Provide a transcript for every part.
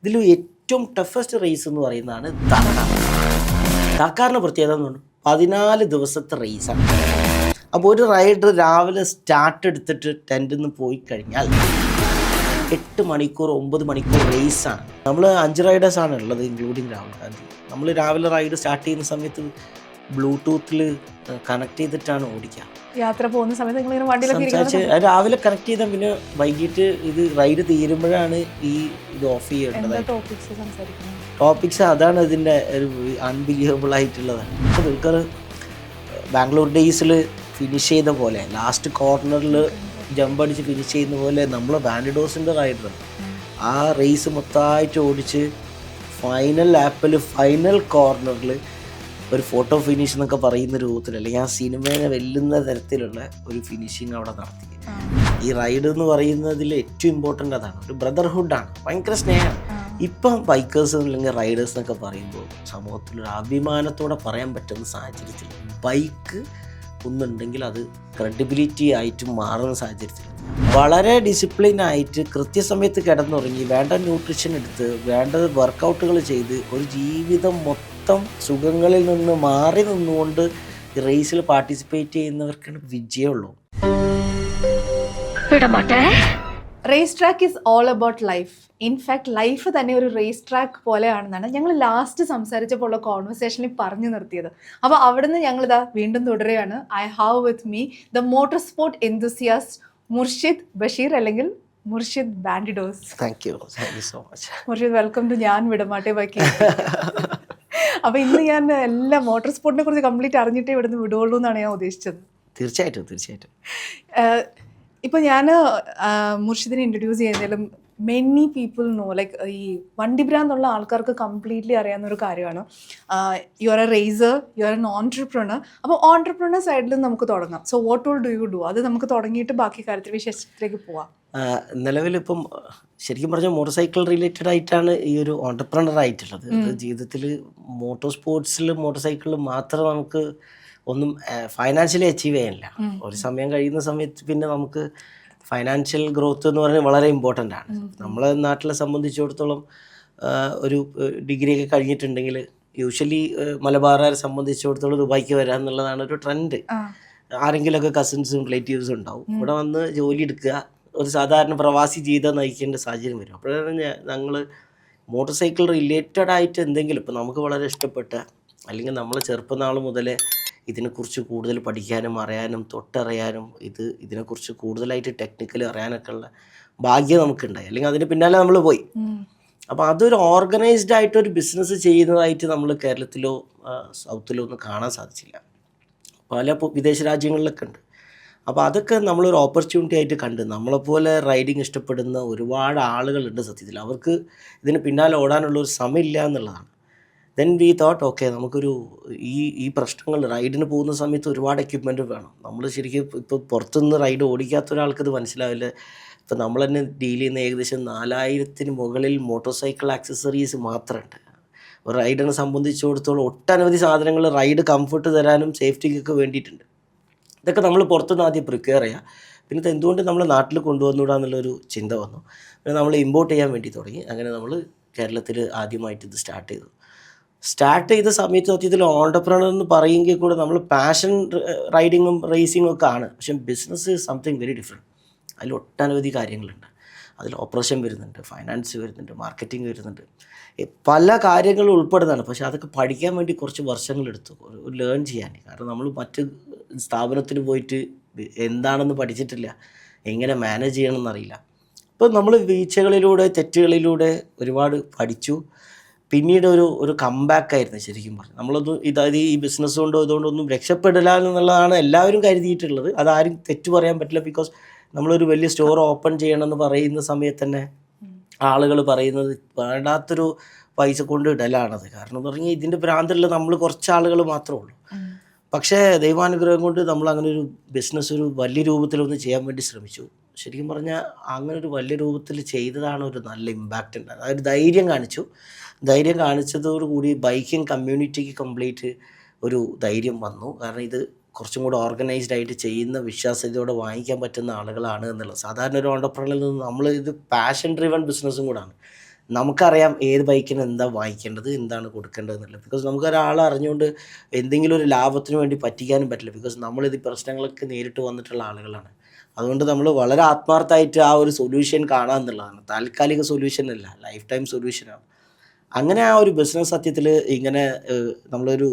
ഇതിൽ ഏറ്റവും toughest raise എന്ന് പറയുന്നതാണ് ദാക്കാർ. ദാക്കാറിൻ്റെ പ്രത്യേകത എന്ന് പറഞ്ഞാൽ 14 ദിവസത്തെ റേസാണ്. അപ്പോൾ ഒരു റൈഡർ രാവിലെ സ്റ്റാർട്ട് എടുത്തിട്ട് ടെൻറ്റിൽ നിന്ന് പോയി കഴിഞ്ഞാൽ 8 മണിക്കൂർ 9 മണിക്കൂർ റേസാണ്. നമ്മൾ 5 റൈഡേഴ്സാണ് ഉള്ളത്, ഇൻക്ലൂഡിങ് രാഹുൽ ഗാന്ധി. നമ്മൾ രാവിലെ റൈഡ് സ്റ്റാർട്ട് ചെയ്യുന്ന സമയത്ത് ബ്ലൂടൂത്തിൽ കണക്ട് ചെയ്തിട്ടാണ് ഓടിക്കുക. യാത്ര പോകുന്ന സമയത്ത് നിങ്ങൾ വണ്ടിയിലൊക്കെ രാവിലെ കണക്ട് ചെയ്താൽ പിന്നെ വൈകിട്ട് ഇത് റൈഡ് തീരുമ്പോഴാണ് ഈ ഇത് ഓഫ് ചെയ്യേണ്ടത്. ടോപ്പിക്സ് അതാണ് ഇതിൻ്റെ ഒരു അൺബിലീവബിൾ ആയിട്ടുള്ളതാണ്. നിങ്ങൾക്ക് ബാംഗ്ലൂർ ഡേയ്സിൽ ഫിനിഷ് ചെയ്ത പോലെ ലാസ്റ്റ് കോർണറിൽ ജമ്പ് അടിച്ച് ഫിനിഷ് ചെയ്യുന്ന പോലെ നമ്മൾ ബാൻഡിഡോസിൻ്റെ റൈഡർ ആ റേസ് മൊത്തമായിട്ട് ഓടിച്ച് ഫൈനൽ ലാപ്പിൽ ഫൈനൽ കോർണറിൽ ഒരു ഫോട്ടോ ഫിനിഷ് എന്നൊക്കെ പറയുന്ന രൂപത്തിൽ, അല്ലെങ്കിൽ ആ സിനിമയെ വെല്ലുന്ന തരത്തിലുള്ള ഒരു ഫിനിഷിങ് അവിടെ നടത്തി. ഈ റൈഡ് എന്ന് പറയുന്നതിൽ ഏറ്റവും ഇമ്പോർട്ടൻ്റ് അതാണ്, ഒരു ബ്രദർഹുഡാണ്, ഭയങ്കര സ്നേഹം. ഇപ്പം ബൈക്കേഴ്സ് അല്ലെങ്കിൽ റൈഡേഴ്സ് എന്നൊക്കെ പറയുമ്പോൾ സമൂഹത്തിലൊരു അഭിമാനത്തോടെ പറയാൻ പറ്റുന്ന സാഹചര്യത്തിൽ ബൈക്ക് ഒന്നുണ്ടെങ്കിൽ അത് ക്രെഡിബിലിറ്റി ആയിട്ട് മാറുന്ന സാഹചര്യത്തിൽ വളരെ ഡിസിപ്ലിനായിട്ട് കൃത്യസമയത്ത് കിടന്നുറങ്ങി വേണ്ട ന്യൂട്രീഷൻ എടുത്ത് വേണ്ട വർക്കൗട്ടുകൾ ചെയ്ത് ഒരു ജീവിതം മൊത്തം സുഖങ്ങളിൽ നിന്ന് മാറി നിന്നുകൊണ്ട് റേസിൽ പാർട്ടിസിപ്പേറ്റ് ചെയ്യുന്നവർക്കാണ് വിജയമുള്ളൂ. Race track is all about life. In fact life തന്നെ ഒരു റേസ് ട്രാക്ക് പോലെയാണെന്നാണ് ഞങ്ങൾ ലാസ്റ്റ് സംസാരിച്ചപ്പോൾ ഉള്ള കോൺവെർസേഷനിൽ പറഞ്ഞു നിർത്തിയത്. അപ്പോൾ അവിടുന്ന് ഞങ്ങളിതാ വീണ്ടും തുടരുകയാണ്. I have with me the motor sport enthusiast Murshid Basheer, അല്ലെങ്കിൽ Murshid Bandidos. Thank you so much Murshid, welcome to ഞാൻ വിടമാട്ടെ ബാക്കി. അപ്പോൾ ഇന്ന് ഞാൻ എല്ലാ മോട്ടോർ സ്പോർട്ടിനെ കുറിച്ച് കംപ്ലീറ്റ് അറിഞ്ഞിട്ടേ ഇവിടുന്ന് വിടുകയുള്ളൂ എന്നാണ് ഞാൻ ഉദ്ദേശിച്ചത്. തീർച്ചയായിട്ടും. ഇപ്പോൾ ഞാൻ മുർഷിദിനെ ഇൻട്രൊഡ്യൂസ് ചെയ്യുന്നതിലും മെനി പീപ്പിൾ നോ, ലൈക്ക് ഈ വണ്ടി ഭ്രാന്തുള്ള ആൾക്കാർക്ക് കംപ്ലീറ്റ്ലി അറിയാവുന്ന ഒരു കാര്യമാണ്. You are a racer, you are an entrepreneur. അപ്പോൾ ഓൺട്രപ്രണർ സൈഡിൽ നമുക്ക് തുടങ്ങാം. So what all do you do? അത് നമുക്ക് തുടങ്ങിയിട്ട് ബാക്കി കാര്യത്തിൽ വിശേഷത്തിലേക്ക് പോവാം. നിലവിലിപ്പം ശരിക്കും പറഞ്ഞാൽ മോട്ടോർ സൈക്കിൾ റിലേറ്റഡ് ആയിട്ടാണ് ഈ ഒരു ഓൺട്രപ്രണർ ആയിട്ടുള്ളത്. ജീവിതത്തിൽ മോട്ടോർ സ്പോർട്സിൽ മോട്ടോർ സൈക്കിളിൽ മാത്രം നമുക്ക് ഒന്നും ഫൈനാൻഷ്യലി അച്ചീവ് ചെയ്യാനില്ല. ഒരു സമയം കഴിയുന്ന സമയത്ത് പിന്നെ നമുക്ക് ഫൈനാൻഷ്യൽ ഗ്രോത്ത് എന്ന് പറയുന്നത് വളരെ ഇമ്പോർട്ടൻ്റ് ആണ്. നമ്മളെ നാട്ടിലെ സംബന്ധിച്ചിടത്തോളം ഒരു ഡിഗ്രിയൊക്കെ കഴിഞ്ഞിട്ടുണ്ടെങ്കിൽ യൂഷ്വലി മലബാറുകാരെ സംബന്ധിച്ചിടത്തോളം ദുബായിക്ക് വരിക എന്നുള്ളതാണ് ഒരു ട്രെൻഡ്. ആരെങ്കിലുമൊക്കെ കസിൻസും റിലേറ്റീവ്സും ഉണ്ടാവും, ഇവിടെ വന്ന് ജോലി എടുക്കുക, ഒരു സാധാരണ പ്രവാസി ജീവിതം നയിക്കേണ്ട സാഹചര്യം വരും. അപ്പോഴാണ് ഞങ്ങൾ മോട്ടോർ സൈക്കിൾ റിലേറ്റഡ് ആയിട്ട് എന്തെങ്കിലും ഇപ്പം നമുക്ക് വളരെ ഇഷ്ടപ്പെട്ട, അല്ലെങ്കിൽ നമ്മൾ ചെറുപ്പനാൾ മുതലേ ഇതിനെക്കുറിച്ച് കൂടുതൽ പഠിക്കാനും അറിയാനും തൊട്ടറിയാനും ഇതിനെക്കുറിച്ച് കൂടുതലായിട്ട് ടെക്നിക്കലി അറിയാനൊക്കെ ഉള്ള ഭാഗ്യം നമുക്കുണ്ടായി, അല്ലെങ്കിൽ അതിന് പിന്നാലെ നമ്മൾ പോയി. അപ്പോൾ അതൊരു ഓർഗനൈസ്ഡ് ആയിട്ടൊരു ബിസിനസ് ചെയ്യുന്നതായിട്ട് നമ്മൾ കേരളത്തിലോ സൗത്തിലോ ഒന്നും കാണാൻ സാധിച്ചില്ല. പല വിദേശ രാജ്യങ്ങളിലൊക്കെ ഉണ്ട്. അപ്പോൾ അതൊക്കെ നമ്മളൊരു ഓപ്പർച്യൂണിറ്റി ആയിട്ട് കണ്ട്, നമ്മളെപ്പോലെ റൈഡിങ് ഇഷ്ടപ്പെടുന്ന ഒരുപാട് ആളുകളുണ്ട് സത്യത്തിൽ. അവർക്ക് ഇതിന് പിന്നാലെ ഓടാനുള്ള ഒരു സമയമില്ല എന്നുള്ളതാണ്. ദെൻ വി തോട്ട് ഓക്കെ, നമുക്കൊരു ഈ പ്രശ്നങ്ങൾ റൈഡിന് പോകുന്ന സമയത്ത് ഒരുപാട് എക്യുപ്മെൻറ്റ് വേണം. നമ്മൾ ശരിക്കും ഇപ്പോൾ പുറത്തുനിന്ന് റൈഡ് ഓടിക്കാത്ത ഒരാൾക്കത് മനസ്സിലാവില്ല. ഇപ്പോൾ നമ്മൾ തന്നെ ഡീൽ ചെയ്യുന്ന ഏകദേശം 4000-ന് മുകളിൽ മോട്ടോർ സൈക്കിൾ ആക്സസറീസ് മാത്രമുണ്ട്. ഒരു റൈഡിനെ സംബന്ധിച്ചിടത്തോളം ഒട്ടനവധി സാധനങ്ങൾ റൈഡ് കംഫർട്ട് തരാനും സേഫ്റ്റിക്കൊക്കെ വേണ്ടിയിട്ടുണ്ട്. ഇതൊക്കെ നമ്മൾ പുറത്തുനിന്ന് ആദ്യം പ്രിപ്പയർ ചെയ്യുക. പിന്നെ എന്തുകൊണ്ട് നമ്മൾ നാട്ടിൽ കൊണ്ടുവന്നുകൂടാന്നുള്ളൊരു ചിന്ത വന്നു. പിന്നെ നമ്മൾ ഇമ്പോർട്ട് ചെയ്യാൻ വേണ്ടി തുടങ്ങി. അങ്ങനെ നമ്മൾ കേരളത്തിൽ ആദ്യമായിട്ട് ഇത് സ്റ്റാർട്ട് ചെയ്ത സമയത്ത് സത്യത്തിൽ ഓൺട്രപ്രണർ എന്ന് പറയുമെങ്കിൽ കൂടെ നമ്മൾ പാഷൻ റൈഡിങ്ങും റേസിങ്ങും ഒക്കെ ആണ്. പക്ഷേ ബിസിനസ് സംതിങ് വെരി ഡിഫറെൻറ്റ്. അതിൽ ഒട്ടനവധി കാര്യങ്ങളുണ്ട്. അതിൽ ഓപ്പറേഷൻ വരുന്നുണ്ട്, ഫൈനാൻസ് വരുന്നുണ്ട്, മാർക്കറ്റിംഗ് വരുന്നുണ്ട്, പല കാര്യങ്ങളും ഉൾപ്പെടുന്നതാണ്. പക്ഷേ അതൊക്കെ പഠിക്കാൻ വേണ്ടി കുറച്ച് വർഷങ്ങളെടുത്തു ലേൺ ചെയ്യാൻ. കാരണം നമ്മൾ മറ്റ് സ്ഥാപനത്തിന് പോയിട്ട് എന്താണെന്ന് പഠിച്ചിട്ടില്ല, എങ്ങനെ മാനേജ് ചെയ്യണമെന്നറിയില്ല. അപ്പോൾ നമ്മൾ വീഴ്ചകളിലൂടെ തെറ്റുകളിലൂടെ ഒരുപാട് പഠിച്ചു. പിന്നീട് ഒരു കംബാക്കായിരുന്നു ശരിക്കും പറഞ്ഞു. നമ്മളൊന്നും ഈ ബിസിനസ് കൊണ്ടോ ഇതുകൊണ്ടൊന്നും രക്ഷപ്പെടില്ല എന്നുള്ളതാണ് എല്ലാവരും കരുതിയിട്ടുള്ളത്. അതാരും തെറ്റു പറയാൻ പറ്റില്ല. ബിക്കോസ് നമ്മളൊരു വലിയ സ്റ്റോർ ഓപ്പൺ ചെയ്യണമെന്ന് പറയുന്ന സമയത്ത് തന്നെ ആളുകൾ പറയുന്നത് വേണ്ടാത്തൊരു പൈസ കൊണ്ട് ഇടലാണത്. കാരണം എന്ന് പറഞ്ഞാൽ ഇതിൻ്റെ ഭ്രാന്തുള്ള നമ്മൾ കുറച്ച് ആളുകൾ മാത്രമേ ഉള്ളൂ. പക്ഷേ ദൈവാനുഗ്രഹം കൊണ്ട് നമ്മൾ അങ്ങനെ ഒരു ബിസിനസ് ഒരു വലിയ രൂപത്തിലൊന്ന് ചെയ്യാൻ വേണ്ടി ശ്രമിച്ചു. ശരിക്കും പറഞ്ഞാൽ അങ്ങനെ ഒരു വലിയ രൂപത്തിൽ ചെയ്തതാണ് ഒരു നല്ല ഇമ്പാക്റ്റ് ഉണ്ടായത്. അതൊരു ധൈര്യം കാണിച്ചതോടുകൂടി ബൈക്കിംഗ് കമ്മ്യൂണിറ്റിക്ക് കംപ്ലീറ്റ് ഒരു ധൈര്യം വന്നു. കാരണം ഇത് കുറച്ചും കൂടെ ഓർഗനൈസ്ഡ് ആയിട്ട് ചെയ്യുന്ന, വിശ്വാസ്യതയോടെ വാങ്ങിക്കാൻ പറ്റുന്ന ആളുകളാണ് എന്നുള്ളത്. സാധാരണ ഒരു ഓണ്ടർപ്രണറിൽ നിന്ന് നമ്മൾ ഇത് പാഷൻ ഡ്രിവൺ ബിസിനസ്സും കൂടാണ്. നമുക്കറിയാം ഏത് ബൈക്കിന് എന്താ വാങ്ങിക്കേണ്ടത്, എന്താണ് കൊടുക്കേണ്ടത് എന്നുള്ളത്. ബിക്കോസ് നമുക്കൊരാളെ അറിഞ്ഞുകൊണ്ട് എന്തെങ്കിലും ഒരു ലാഭത്തിന് വേണ്ടി പറ്റിക്കാനും പറ്റില്ല. ബിക്കോസ് നമ്മളിത് പ്രശ്നങ്ങളൊക്കെ നേരിട്ട് വന്നിട്ടുള്ള ആളുകളാണ്. അതുകൊണ്ട് നമ്മൾ വളരെ ആത്മാർത്ഥമായിട്ട് ആ ഒരു സൊല്യൂഷൻ കാണുക എന്നുള്ളതാണ്. താൽക്കാലിക സൊല്യൂഷൻ അല്ല, ലൈഫ് ടൈം സൊല്യൂഷനാണ്. അങ്ങനെ ആ ഒരു ബിസിനസ് സത്യത്തിൽ ഇങ്ങനെ നമ്മളൊരു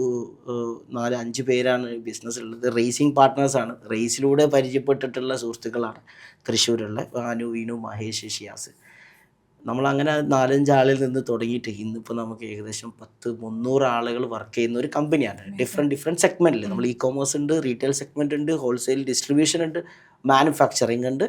4-5 പേരാണ് ബിസിനസ് ഉള്ളത്. റേസിംഗ് പാർട്ട്നേഴ്സാണ്. റേസിലൂടെ പരിചയപ്പെട്ടിട്ടുള്ള സുഹൃത്തുക്കളാണ് തൃശ്ശൂരുള്ള ഭാനു, വിനു, മഹേഷ്, ഷിയാസ്. നമ്മളങ്ങനെ 4-5 ആളിൽ നിന്ന് തുടങ്ങിയിട്ട് ഇന്നിപ്പോൾ നമുക്ക് ഏകദേശം 300 ആളുകൾ വർക്ക് ചെയ്യുന്ന ഒരു കമ്പനിയാണ്. ഡിഫറെൻറ്റ് സെഗ്മെൻറ്റിൽ നമ്മൾ ഇ-കോമേഴ്സ് ഉണ്ട്, റീറ്റെയിൽ സെഗ്മെൻറ്റ് ഉണ്ട്, ഹോൾസെയിൽ ഡിസ്ട്രിബ്യൂഷൻ ഉണ്ട്, മാനുഫാക്ചറിങ് ഉണ്ട്,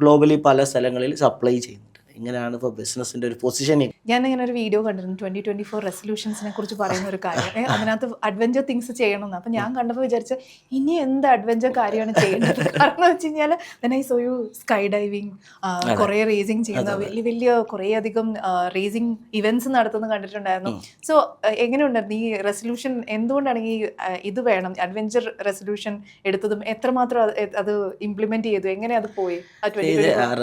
ഗ്ലോബലി പല സ്ഥലങ്ങളിൽ സപ്ലൈ ചെയ്യുന്നുണ്ട്. ഇങ്ങനെയാണ് ഇപ്പോൾ ബിസിനസ്സിൻ്റെ ഒരു പൊസിഷനിങ്. ഞാൻ ഇങ്ങനെ ഒരു വീഡിയോ കണ്ടിരുന്നു 2024 റെസൊല്യൂഷൻസിനെ കുറിച്ച് പറയുന്ന ഒരു കാര്യം. അതിനകത്ത് അഡ്വഞ്ചർ തിങ്സ് ചെയ്യണമെന്ന്. അപ്പം ഞാൻ കണ്ടപ്പോൾ വിചാരിച്ച ഇനി എന്ത് അഡ്വഞ്ചർ കാര്യമാണ് ചെയ്യേണ്ടത്? കാരണം എന്ന് വെച്ച് കഴിഞ്ഞാൽ I so you sky diving, കുറേ റേസിംഗ് ചെയ്യുന്ന വലിയ കുറേ അധികം റേസിംഗ് ഇവന്റ്സ് നടത്തുന്നത് കണ്ടിട്ടുണ്ടായിരുന്നു. സോ എങ്ങനെയുണ്ടായിരുന്നു ഈ റെസൊല്യൂഷൻ? എന്തുകൊണ്ടാണ് ഈ ഇത് വേണം അഡ്വഞ്ചർ റെസൊല്യൂഷൻ എടുത്തതും എത്രമാത്രം അത് ഇംപ്ലിമെന്റ് ചെയ്തു? എങ്ങനെ അത് പോയി?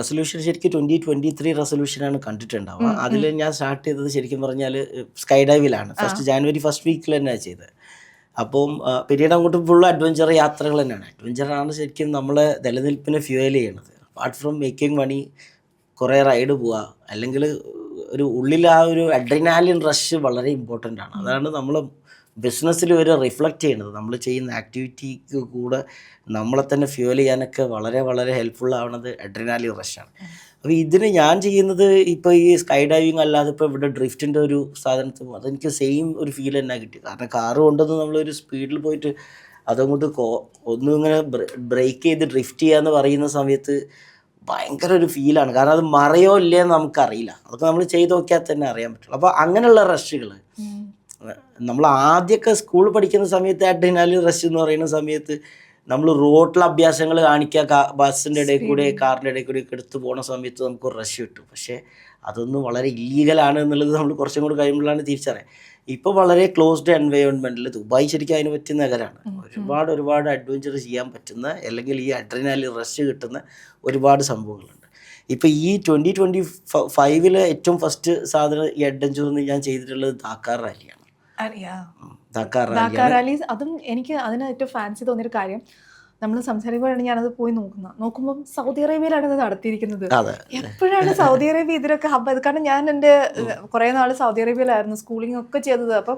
റെസൊല്യൂഷൻ ശരിക്കും 2023 റെസൊല്യൂഷനാണ് കണ്ടിട്ടുണ്ടാവുക. അതിൽ ഞാൻ സ്റ്റാർട്ട് ചെയ്തത് ശരിക്കും പറഞ്ഞാൽ സ്കൈ ഡൈവിലാണ്. ജാനുവരി ഫസ്റ്റ് വീക്കിൽ തന്നെയാണ് ചെയ്തത്. അപ്പം പിന്നീട് അങ്ങോട്ട് ഫുൾ അഡ്വഞ്ചർ യാത്രകൾ തന്നെയാണ്. അഡ്വഞ്ചറാണ് ശരിക്കും നമ്മളെ നിലനിൽപ്പിനെ ഫ്യൂവൽ ചെയ്യണത്. അപ്പാർട്ട് ഫ്രം മേക്കിംഗ് മണി കുറേ റൈഡ് പോവുക, അല്ലെങ്കിൽ ഒരു ഉള്ളിൽ ആ ഒരു അഡ്രിനാലിൻ റഷ് വളരെ ഇമ്പോർട്ടൻ്റ് ആണ്. അതാണ് നമ്മൾ ബിസിനസ്സിൽ ഒരു റിഫ്ലക്റ്റ് ചെയ്യുന്നത്. നമ്മൾ ചെയ്യുന്ന ആക്ടിവിറ്റിക്ക് കൂടെ നമ്മളെ തന്നെ ഫ്യൂവൽ ചെയ്യാനൊക്കെ വളരെ വളരെ ഹെൽപ്ഫുൾ ആവുന്നത് അഡ്രിനാലിൻ റഷാണ്. അപ്പോൾ ഇതിന് ഞാൻ ചെയ്യുന്നത് ഇപ്പോൾ ഈ സ്കൈ ഡൈവിങ് അല്ലാതെ ഇപ്പോൾ ഇവിടെ ഡ്രിഫ്റ്റിൻ്റെ ഒരു സാധനത്തിൽ അതെനിക്ക് സെയിം ഒരു ഫീൽ തന്നെ കിട്ടി. കാരണം കാറ് കൊണ്ടൊന്നും നമ്മളൊരു സ്പീഡിൽ പോയിട്ട് അതങ്ങോട്ട് ഒന്നും ഇങ്ങനെ ബ്രേക്ക് ചെയ്ത് ഡ്രിഫ്റ്റ് ചെയ്യാന്ന് പറയുന്ന സമയത്ത് ഭയങ്കര ഒരു ഫീലാണ്. കാരണം അത് മറയോ ഇല്ലയെന്ന് നമുക്കറിയില്ല. അതൊക്കെ നമ്മൾ ചെയ്ത് നോക്കിയാൽ തന്നെ അറിയാൻ പറ്റുള്ളൂ. അപ്പോൾ അങ്ങനെയുള്ള റഷുകൾ നമ്മൾ ആദ്യമൊക്കെ സ്കൂൾ പഠിക്കുന്ന സമയത്ത് അഡ്രിനാലിൻ റഷ് എന്ന് പറയുന്ന സമയത്ത് നമ്മൾ റോഡിലെ അഭ്യാസങ്ങൾ കാണിക്കുക, ബസ്സിൻ്റെ ഇടയിൽ കൂടെ കാറിൻ്റെ ഇടയിൽ കൂടെ ഒക്കെ എടുത്ത് പോകുന്ന സമയത്ത് നമുക്ക് റഷ് കിട്ടും. പക്ഷേ അതൊന്നും വളരെ ഇല്ലീഗലാണ് എന്നുള്ളത് നമ്മൾ കുറച്ചും കൂടി കഴിയുമ്പോഴാണ് തിരിച്ചറിയാം. ഇപ്പോൾ വളരെ ക്ലോസ്ഡ് എൻവയോൺമെൻറ്റിൽ ദുബായ് ശരിക്കും അതിന് പറ്റിയ നഗരമാണ്. ഒരുപാട് അഡ്വഞ്ചർ ചെയ്യാൻ പറ്റുന്ന, അല്ലെങ്കിൽ ഈ അഡ്രിനാലിൻ റഷ് കിട്ടുന്ന ഒരുപാട് സംഭവങ്ങളുണ്ട്. ഇപ്പോൾ ഈ 2025 ഏറ്റവും ഫസ്റ്റ് സാധനം ഈ അഡ്വഞ്ചർ എന്ന് ഞാൻ ചെയ്തിട്ടുള്ളത് ധാക്കാർ റാലിയാണ്. ധാക്കാർ റാലി. അതും എനിക്ക് അതിന് ഏറ്റവും ഫാൻസി തോന്നിയൊരു കാര്യം, നമ്മൾ സംസാരിക്കുമ്പോഴാണ് ഞാനത് പോയി നോക്കുമ്പോൾ സൗദി അറേബ്യയിലാണ് ഇത് നടത്തിയിരിക്കുന്നത്. എപ്പോഴാണ് സൗദി അറേബ്യ ഇതിലൊക്കെ ഹബ്ബ്? കാരണം ഞാൻ എൻ്റെ കുറേ നാൾ സൗദി അറേബ്യയിലായിരുന്നു സ്കൂളിംഗ് ഒക്കെ ചെയ്തത്. അപ്പം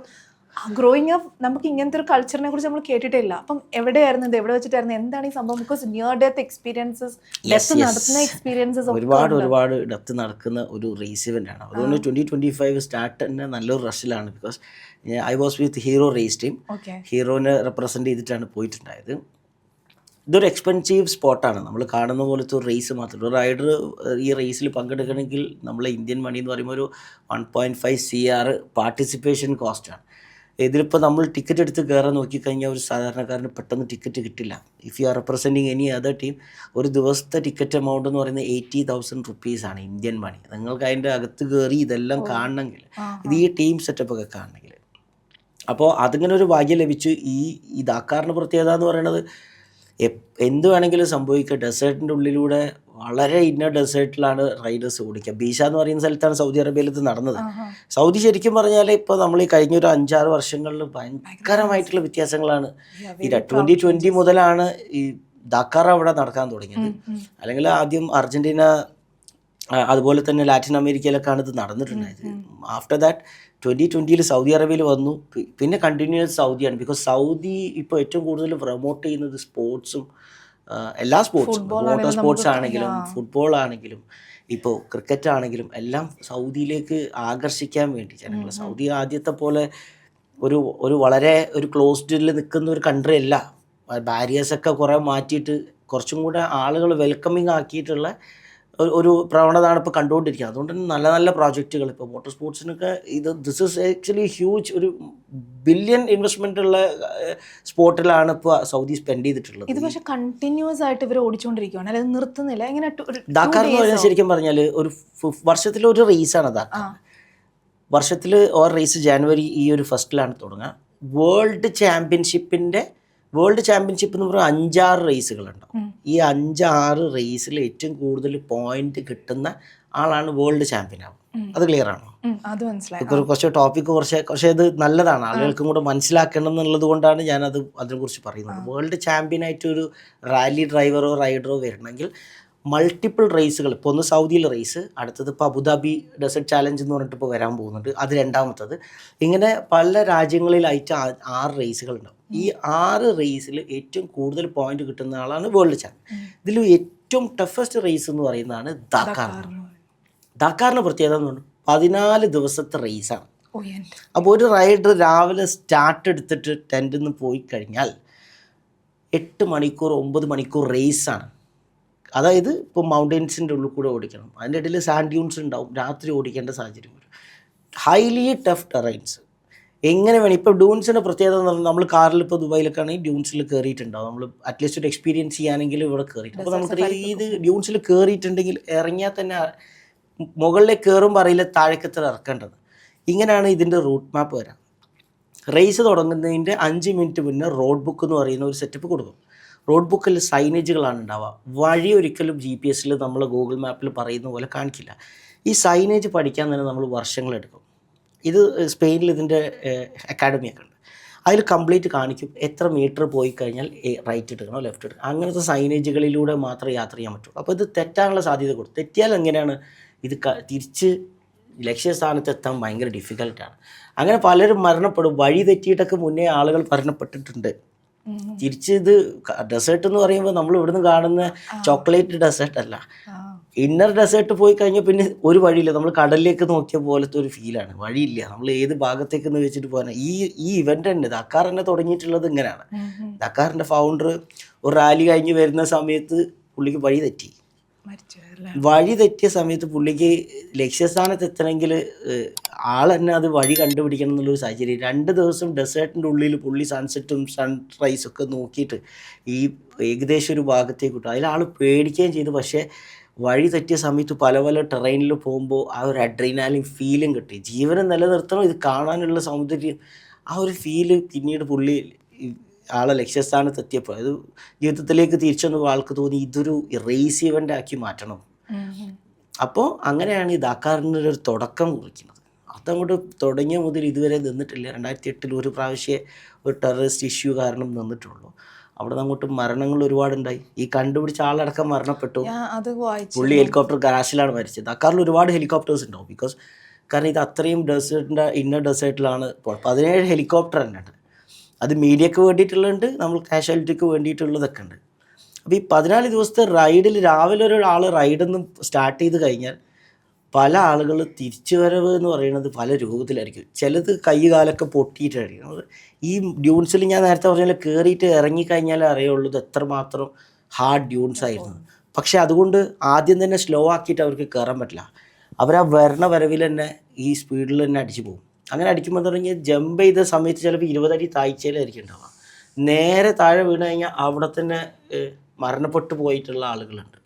ഗ്രോയിങ് അപ്പ് നമുക്ക് ഇങ്ങനത്തെ ഒരു കൾച്ചറിനെ കുറിച്ച് നമ്മൾ കേട്ടിട്ടില്ല. അപ്പം എവിടെയായിരുന്നു ഇത്, എവിടെ വെച്ചിട്ടായിരുന്നു, എന്താണ് ഈ സംഭവം? Because near death experiences, death നടത്തുന്ന എക്സ്പീരിയൻസസ് ഒരുപാട് ഡെത്ത് നടക്കുന്ന ഒരു റേസ് ഇവൻ്റ് ആണ്. അതുകൊണ്ട് 2025 സ്റ്റാർട്ട് തന്നെ നല്ലൊരു റഷിലാണ്. Because I was with Hero race team. ഹീറോനെ റെപ്രസെൻ്റ് ചെയ്തിട്ടാണ് പോയിട്ടുണ്ടായത്. ഇതൊരു എക്സ്പെൻസീവ് സ്പോട്ടാണ്. നമ്മൾ കാണുന്ന പോലത്തെ ഒരു റേസ് മാത്രമല്ല. ഒരു റൈഡർ ഈ റേസിൽ പങ്കെടുക്കണമെങ്കിൽ നമ്മളെ ഇന്ത്യൻ മണി എന്ന് പറയുമ്പോൾ ഒരു 1.5 CR പാർട്ടിസിപ്പേഷൻ കോസ്റ്റാണ്. ഇതിലിപ്പോൾ നമ്മൾ ടിക്കറ്റ് എടുത്ത് കയറാൻ നോക്കിക്കഴിഞ്ഞാൽ ഒരു സാധാരണക്കാരന് പെട്ടെന്ന് ടിക്കറ്റ് കിട്ടില്ല. If you are representing any other team, ഒരു ദിവസത്തെ ടിക്കറ്റ് എമൗണ്ട് എന്ന് പറയുന്നത് 80,000 റുപ്പീസാണ് ഇന്ത്യൻ മണി. നിങ്ങൾക്ക് അതിൻ്റെ അകത്ത് കയറി ഇതെല്ലാം കാണണമെങ്കിൽ, ഇത് ഈ ടീം സെറ്റപ്പൊക്കെ കാണണമെങ്കിൽ, അപ്പോൾ അതിങ്ങനെ ഒരു ഭാഗ്യം ലഭിച്ചു. ഈ ധാക്കാറിൻ്റെ പ്രത്യേകത എന്ന് പറയുന്നത് എന്ത് വേണമെങ്കിലും സംഭവിക്കുക. ഡെസേർട്ടിൻ്റെ ഉള്ളിലൂടെ വളരെ ഇന്നർ ഡെസേർട്ടിലാണ് റൈഡേഴ്സ് ഓടിക്കുക. ബീഷ എന്ന് പറയുന്ന സ്ഥലത്താണ് സൗദി അറേബ്യയിൽ ഇത് നടന്നത്. സൗദി ശരിക്കും പറഞ്ഞാൽ ഇപ്പോൾ നമ്മൾ ഈ കഴിഞ്ഞ ഒരു 5-6 വർഷങ്ങളിൽ ഭയങ്കരമായിട്ടുള്ള വ്യത്യാസങ്ങളാണ്. ഈ 2020 മുതലാണ് ഈ ധാക്കാർ അവിടെ നടക്കാൻ തുടങ്ങിയത്. അല്ലെങ്കിൽ ആദ്യം അർജൻറ്റീന, അതുപോലെ തന്നെ ലാറ്റിൻ അമേരിക്കയിലൊക്കെയാണ് ഇത് നടന്നിട്ടുണ്ടായത്. ആഫ്റ്റർ ദാറ്റ് 2020 സൗദി അറേബ്യയിൽ വന്നു. പിന്നെ കണ്ടിന്യൂസ് സൗദിയാണ്. ബിക്കോസ് സൗദി ഇപ്പോൾ ഏറ്റവും കൂടുതൽ പ്രൊമോട്ട് ചെയ്യുന്നത് സ്പോർട്സും, എല്ലാ സ്പോർട്സും, മോട്ടോർ സ്പോർട്സ് ആണെങ്കിലും ഫുട്ബോൾ ആണെങ്കിലും ഇപ്പോൾ ക്രിക്കറ്റ് ആണെങ്കിലും എല്ലാം സൗദിയിലേക്ക് ആകർഷിക്കാൻ വേണ്ടി ജനങ്ങൾ. സൗദി ആദ്യത്തെ പോലെ ഒരു വളരെ ഒരു ക്ലോസ്ഡിൽ നിൽക്കുന്ന ഒരു കൺട്രി അല്ല. ബാരിയേഴ്സൊക്കെ കുറേ മാറ്റിയിട്ട് കുറച്ചും കൂടെ ആളുകൾ വെൽക്കമിങ് ആക്കിയിട്ടുള്ള ഒരു പ്രവണതയാണ് ഇപ്പോൾ കണ്ടുകൊണ്ടിരിക്കുന്നത്. അതുകൊണ്ട് തന്നെ നല്ല നല്ല പ്രോജക്റ്റുകൾ ഇപ്പോൾ മോട്ടോർ സ്പോർട്സിനൊക്കെ ദിസ് ഈസ് ആക്ച്വലി ഹ്യൂജ്, ഒരു ബില്യൺ ഇൻവെസ്റ്റ്മെൻ്റ് ഉള്ള സ്പോർട്ടിലാണ് ഇപ്പോൾ സൗദി സ്പെൻഡ് ചെയ്തിട്ടുള്ളത്. ഇത് പക്ഷേ കണ്ടിന്യൂസ് ആയിട്ട് ഇവർ ഓടിച്ചുകൊണ്ടിരിക്കുകയാണ്, അല്ലെങ്കിൽ നിർത്തുന്നില്ല. എങ്ങനെ ധാക്കാർ എന്ന് പറഞ്ഞാൽ ശരിക്കും പറഞ്ഞാൽ ഒരു വർഷത്തിലൊരു റേസാണ് ധാക്കാർ. വർഷത്തിൽ ഒരു റേസ് ജാനുവരി ഈ ഒരു ഫസ്റ്റിലാണ് തുടങ്ങുക. വേൾഡ് ചാമ്പ്യൻഷിപ്പ് എന്ന് പറയുമ്പോൾ 5-6 റേസുകളുണ്ടാവും. ഈ 5-6 റേസിൽ ഏറ്റവും കൂടുതൽ പോയിന്റ് കിട്ടുന്ന ആളാണ് വേൾഡ് ചാമ്പ്യൻ ആവും. അത് ക്ലിയർ ആണോ? അത് മനസ്സിലായി. ഇപ്പോൾ കുറച്ച് ടോപ്പിക്ക് കുറച്ച് ഇത് നല്ലതാണ്, ആളുകൾക്കും കൂടെ മനസ്സിലാക്കണം എന്നുള്ളത് കൊണ്ടാണ് ഞാനത് അതിനെക്കുറിച്ച് പറയുന്നത്. വേൾഡ് ചാമ്പ്യനായിട്ട് ഒരു റാലി ഡ്രൈവറോ റൈഡറോ വരണമെങ്കിൽ മൾട്ടിപ്പിൾ റേസുകൾ, ഇപ്പോൾ ഒന്ന് സൗദിയിലെ റേസ്, അടുത്തത് ഇപ്പോൾ അബുദാബി ഡെസേർട്ട് ചാലഞ്ച് എന്ന് പറഞ്ഞിട്ട് ഇപ്പോൾ വരാൻ പോകുന്നുണ്ട്, അത് രണ്ടാമത്തത്. ഇങ്ങനെ പല രാജ്യങ്ങളിലായിട്ട് 6 റേസുകളുണ്ടാവും. ഈ 6 റേസിൽ ഏറ്റവും കൂടുതൽ പോയിന്റ് കിട്ടുന്ന ആളാണ് വേൾഡ് ചാമ്പ്യൻ. ഇതിൽ ഏറ്റവും ടഫസ്റ്റ് റേസ് എന്ന് പറയുന്നതാണ് ദാക്കാർ. ദാക്കാറിൻ്റെ പ്രത്യേകത എന്ന് പറഞ്ഞാൽ 14 ദിവസത്തെ റേസാണ്. അപ്പോൾ ഒരു റൈഡർ രാവിലെ സ്റ്റാർട്ട് എടുത്തിട്ട് ടെൻറ്റിൽ നിന്ന് പോയി കഴിഞ്ഞാൽ 8 മണിക്കൂർ 9 മണിക്കൂർ റേസാണ്. അതായത് ഇപ്പോൾ മൗണ്ടൻസിൻ്റെ ഉള്ളിൽ കൂടെ ഓടിക്കണം, അതിൻ്റെ ഇടയിൽ സാൻഡ് ഡ്യൂൺസ് ഉണ്ടാവും, രാത്രി ഓടിക്കേണ്ട സാഹചര്യം വരും. Highly tough terrains. എങ്ങനെ വേണം, ഇപ്പോൾ ഡ്യൂൺസിൻ്റെ പ്രത്യേകത എന്ന് പറഞ്ഞാൽ നമ്മൾ കാറിൽ ഇപ്പോൾ ദുബായിലൊക്കെ ആണെങ്കിൽ ഡ്യൂൺസിൽ കയറിയിട്ടുണ്ടാവും, നമ്മൾ അറ്റ്ലീസ്റ്റ് ഒരു എക്സ്പീരിയൻസ് ചെയ്യാനെങ്കിലും ഇവിടെ കയറിയിട്ട്. അപ്പോൾ നമുക്കറിയാം ഇത് ഡ്യൂൺസിൽ കയറിയിട്ടുണ്ടെങ്കിൽ ഇറങ്ങിയാൽ തന്നെ മുകളിലേക്ക് കയറുമ്പോൾ അറിയില്ല താഴേക്ക് എത്ര ഇറക്കേണ്ടത്. ഇങ്ങനെയാണ് ഇതിൻ്റെ റൂട്ട് മാപ്പ് വരാം. റേസ് തുടങ്ങുന്നതിൻ്റെ 5 മിനിറ്റ് മുന്നേ റോഡ് ബുക്ക് എന്ന് പറയുന്ന ഒരു സെറ്റപ്പ് കൊടുക്കും. റോഡ് ബുക്കിൽ സൈനേജുകളാണ് ഉണ്ടാവുക. വഴി ഒരിക്കലും GPS നമ്മൾ ഗൂഗിൾ മാപ്പിൽ പറയുന്ന പോലെ കാണിക്കില്ല. ഈ സൈനേജ് പഠിക്കാൻ തന്നെ നമ്മൾ വർഷങ്ങളെടുക്കും. ഇത് സ്പെയിനിൽ ഇതിൻ്റെ അക്കാഡമിയൊക്കെ ഉണ്ട്. അതിൽ കംപ്ലീറ്റ് കാണിക്കും എത്ര മീറ്റർ പോയി കഴിഞ്ഞാൽ റൈറ്റ് എടുക്കണോ ലെഫ്റ്റ് എടുക്കണം, അങ്ങനത്തെ സൈനേജുകളിലൂടെ മാത്രമേ യാത്ര ചെയ്യാൻ പറ്റുള്ളൂ. അപ്പോൾ ഇത് തെറ്റാനുള്ള സാധ്യത കൊടുക്കും. തെറ്റിയാൽ എങ്ങനെയാണ് ഇത് തിരിച്ച് ലക്ഷ്യസ്ഥാനത്ത് എത്താൻ ഭയങ്കര ഡിഫിക്കൽട്ടാണ്. അങ്ങനെ പലരും മരണപ്പെടും. വഴി തെറ്റിയിട്ടൊക്കെ മുന്നേ ആളുകൾ മരണപ്പെട്ടിട്ടുണ്ട്. തിരിച്ച് ഇത് ഡെസേർട്ട് എന്ന് പറയുമ്പോൾ നമ്മൾ ഇവിടുന്ന് കാണുന്ന ചോക്ലേറ്റ് ഡെസേർട്ട് അല്ല, ഇന്നർ ഡെസേർട്ട് പോയി കഴിഞ്ഞാൽ പിന്നെ ഒരു വഴിയില്ല. നമ്മൾ കടലിലേക്ക് നോക്കിയ പോലത്തെ ഒരു ഫീലാണ്, വഴിയില്ല. നമ്മൾ ഏത് ഭാഗത്തേക്കെന്ന് വെച്ചിട്ട് പോകാൻ ഈ ഇവൻ്റ് തന്നെ ദക്കാർ തന്നെ തുടങ്ങിയിട്ടുള്ളത് ഇങ്ങനെയാണ്. ദക്കാറിൻ്റെ ഫൗണ്ടർ ഒരു റാലി കഴിഞ്ഞ് വരുന്ന സമയത്ത് പുള്ളിക്ക് വഴി തെറ്റിയ സമയത്ത് പുള്ളിക്ക് ലക്ഷ്യസ്ഥാനത്ത് എത്തണമെങ്കിൽ ആൾ തന്നെ അത് വഴി കണ്ടുപിടിക്കണം എന്നുള്ളൊരു സാഹചര്യം. 2 ദിവസം ഡെസേർട്ടിൻ്റെ ഉള്ളിൽ പുള്ളി സൺസെറ്റും സൺറൈസും ഒക്കെ നോക്കിയിട്ട് ഈ ഏകദേശം ഒരു ഭാഗത്തേക്ക് കിട്ടും. അതിൽ ആൾ പേടിക്കുകയും ചെയ്തു. പക്ഷേ വഴി തെറ്റിയ സമയത്ത് പല പല ടെറൈനിൽ പോകുമ്പോൾ ആ ഒരു അഡ്രീനാലിൻ ഫീലും കിട്ടി. ജീവനെ നിലനിർത്തണം, ഇത് കാണാനുള്ള സൗന്ദര്യം, ആ ഒരു ഫീല് പിന്നീട് പുള്ളി ആളെ ലക്ഷ്യസ്ഥാനത്ത് എത്തിയപ്പോൾ അത് ജീവിതത്തിലേക്ക് തിരിച്ചൊന്നും ആൾക്ക് തോന്നി ഇതൊരു റേസ് ഇവൻ്റ് ആക്കി മാറ്റണം. അപ്പോൾ അങ്ങനെയാണ് ഈ ദാക്കാറിൻ്റെ ഒരു തുടക്കം കുറിക്കുന്നത്. അതങ്ങോട്ട് തുടങ്ങിയ മുതൽ ഇതുവരെ നിന്നിട്ടില്ല. 2008 ഒരു പ്രാവശ്യം ഒരു ടെററിസ്റ്റ് ഇഷ്യൂ കാരണം നിന്നിട്ടുള്ളൂ. അവിടെ നിന്ന് അങ്ങോട്ട് മരണങ്ങൾ ഒരുപാടുണ്ടായി. ഈ കണ്ടുപിടിച്ച ആളടക്കം മരണപ്പെട്ടു. പുള്ളി ഹെലികോപ്റ്റർ ക്രാഷിലാണ് മരിച്ചത്. ദക്കാറിൽ ഒരുപാട് ഹെലികോപ്റ്റേഴ്സ് ഉണ്ടാവും. കാരണം ഇത് അത്രയും ഡെസേർട്ടിൻ്റെ ഇന്നർ ഡെസേർട്ടിലാണ്. 17 ഹെലികോപ്റ്റർ തന്നെ ഉണ്ട്. അത് മീഡിയക്ക് വേണ്ടിയിട്ടുള്ളുണ്ട്, നമ്മൾ കാഷ്വാലിറ്റിക്ക് വേണ്ടിയിട്ടുള്ളതൊക്കെ ഉണ്ട്. അപ്പോൾ ഈ 14 ദിവസത്തെ റൈഡിൽ രാവിലെ ഒരാൾ റൈഡൊന്നും സ്റ്റാർട്ട് ചെയ്ത് കഴിഞ്ഞാൽ പല ആളുകൾ തിരിച്ചു വരവ് എന്ന് പറയുന്നത് പല രൂപത്തിലായിരിക്കും. ചിലത് കൈ കാലൊക്കെ പൊട്ടിയിട്ടായിരിക്കും. ഈ ഡ്യൂൺസിൽ ഞാൻ നേരത്തെ പറഞ്ഞാൽ കയറിയിട്ട് ഇറങ്ങിക്കഴിഞ്ഞാൽ അറിയുള്ളൂ ഇത് എത്രമാത്രം ഹാർഡ് ഡ്യൂൺസ് ആയിരുന്നു. പക്ഷേ അതുകൊണ്ട് ആദ്യം തന്നെ സ്ലോ ആക്കിയിട്ട് അവർക്ക് കയറാൻ പറ്റില്ല. അവർ ആ വരണ വരവിൽ തന്നെ ഈ സ്പീഡിൽ തന്നെ അടിച്ചു പോകും. അങ്ങനെ അടിക്കുമ്പോൾ തുടങ്ങി ജമ്പ് ചെയ്ത സമയത്ത് ചിലപ്പോൾ 20 അടി താഴ്ചയിലായിരിക്കും ഉണ്ടാവുക. നേരെ താഴെ വീണ് കഴിഞ്ഞാൽ അവിടെ തന്നെ മരണപ്പെട്ടു പോയിട്ടുള്ള ആളുകളുണ്ട്.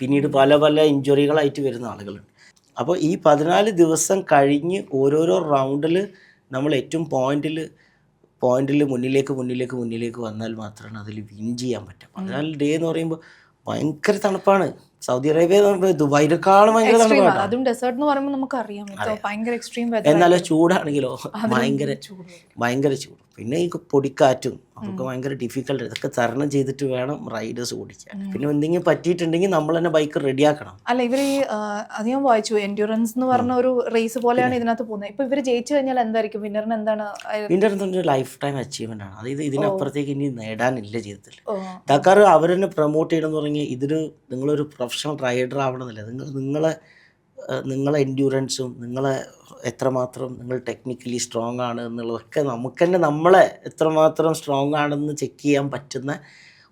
പിന്നീട് പല പല ഇഞ്ചുറികളായിട്ട് വരുന്ന ആളുകളുണ്ട്. അപ്പോൾ ഈ 14 ദിവസം കഴിഞ്ഞ് ഓരോരോ റൗണ്ടിൽ നമ്മൾ ഏറ്റവും പോയിന്റിൽ മുന്നിലേക്ക് വന്നാൽ മാത്രമാണ് അതിൽ വിൻ ചെയ്യാൻ പറ്റുക. 14 ഡേ എന്ന് പറയുമ്പോൾ ഭയങ്കര തണുപ്പാണ്. സൗദി അറേബ്യ ദുബായിനേക്കാളും ഭയങ്കര തണുപ്പാണ്. അതും ഡെസേർട്ട് എന്ന് പറയുമ്പോൾ നമുക്കറിയാം ഭയങ്കര എക്സ്ട്രീം വെതർ. എന്നാലും ചൂടാണെങ്കിലോ ഭയങ്കര ചൂട്. പിന്നെ ഈ പൊടിക്കാറ്റും അതൊക്കെ ഭയങ്കര ഡിഫിക്കൽട്ട്. ഇതൊക്കെ തരണം ചെയ്തിട്ട് വേണം റൈഡേഴ്സ് ഓടിക്കാൻ. പിന്നെ എന്തെങ്കിലും പറ്റിയിട്ടുണ്ടെങ്കിൽ നമ്മൾ തന്നെ ബൈക്ക് റെഡിയാക്കണം. അല്ല ഇവർ അത് ഞാൻ വായിച്ചു, എൻഡ്യൂറൻസ് എന്ന് പറഞ്ഞ ഒരു റേസ് പോലെയാണ് ഇതിനകത്ത് പോകുന്നത്. ഇപ്പൊ ഇവർ ജയിച്ചു കഴിഞ്ഞാൽ എന്തായിരിക്കും വിന്നറിന്? എന്താണ് വിന്നറിന് ലൈഫ് ടൈം അച്ചീവ്മെന്റ് ആണ്. അതായത് ഇതിനപ്പുറത്തേക്ക് ഇനി നേടാനില്ല ജീവിതത്തിൽ. ദക്കാർ അവർ തന്നെ പ്രൊമോട്ട് ചെയ്യണമെന്ന് പറഞ്ഞാൽ ഇതിന് നിങ്ങളൊരു പ്രൊഫഷണൽ റൈഡർ ആവണമെന്നില്ല. നിങ്ങളെ എൻഡ്യൂറൻസും നിങ്ങളെ എത്രമാത്രം നിങ്ങൾ ടെക്നിക്കലി സ്ട്രോങ് ആണ് എന്നുള്ളതൊക്കെ നമുക്ക് തന്നെ നമ്മളെ എത്രമാത്രം സ്ട്രോങ് ആണെന്ന് ചെക്ക് ചെയ്യാൻ പറ്റുന്ന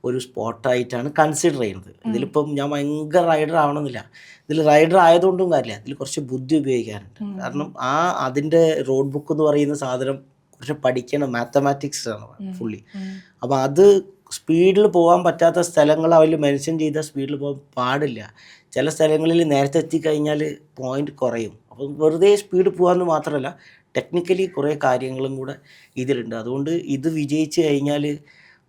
ഒരു സ്പോട്ടായിട്ടാണ് കൺസിഡർ ചെയ്യുന്നത്. ഇതിലിപ്പം ഞാൻ ഭയങ്കര റൈഡർ ആവണമെന്നില്ല. ഇതിൽ റൈഡർ ആയതുകൊണ്ടും കാര്യമില്ല, ഇതിൽ കുറച്ച് ബുദ്ധി ഉപയോഗിക്കാനുണ്ട്. കാരണം അതിൻ്റെ റോഡ് ബുക്ക് എന്ന് പറയുന്ന സാധനം കുറച്ച് പഠിക്കണം, മാത്തമാറ്റിക്സ് ആണ് ഫുള്ളി. അപ്പോൾ അത് സ്പീഡിൽ പോകാൻ പറ്റാത്ത സ്ഥലങ്ങൾ അതിൽ മെൻഷൻ ചെയ്ത സ്പീഡിൽ പോകാൻ പാടില്ല. ചില സ്ഥലങ്ങളിൽ നേരത്തെ എത്തിക്കഴിഞ്ഞാൽ പോയിന്റ് കുറയും. അപ്പം വെറുതെ സ്പീഡ് പോകാമെന്ന് മാത്രമല്ല, ടെക്നിക്കലി കുറേ കാര്യങ്ങളും കൂടെ ഇതിലുണ്ട്. അതുകൊണ്ട് ഇത് വിജയിച്ച് കഴിഞ്ഞാൽ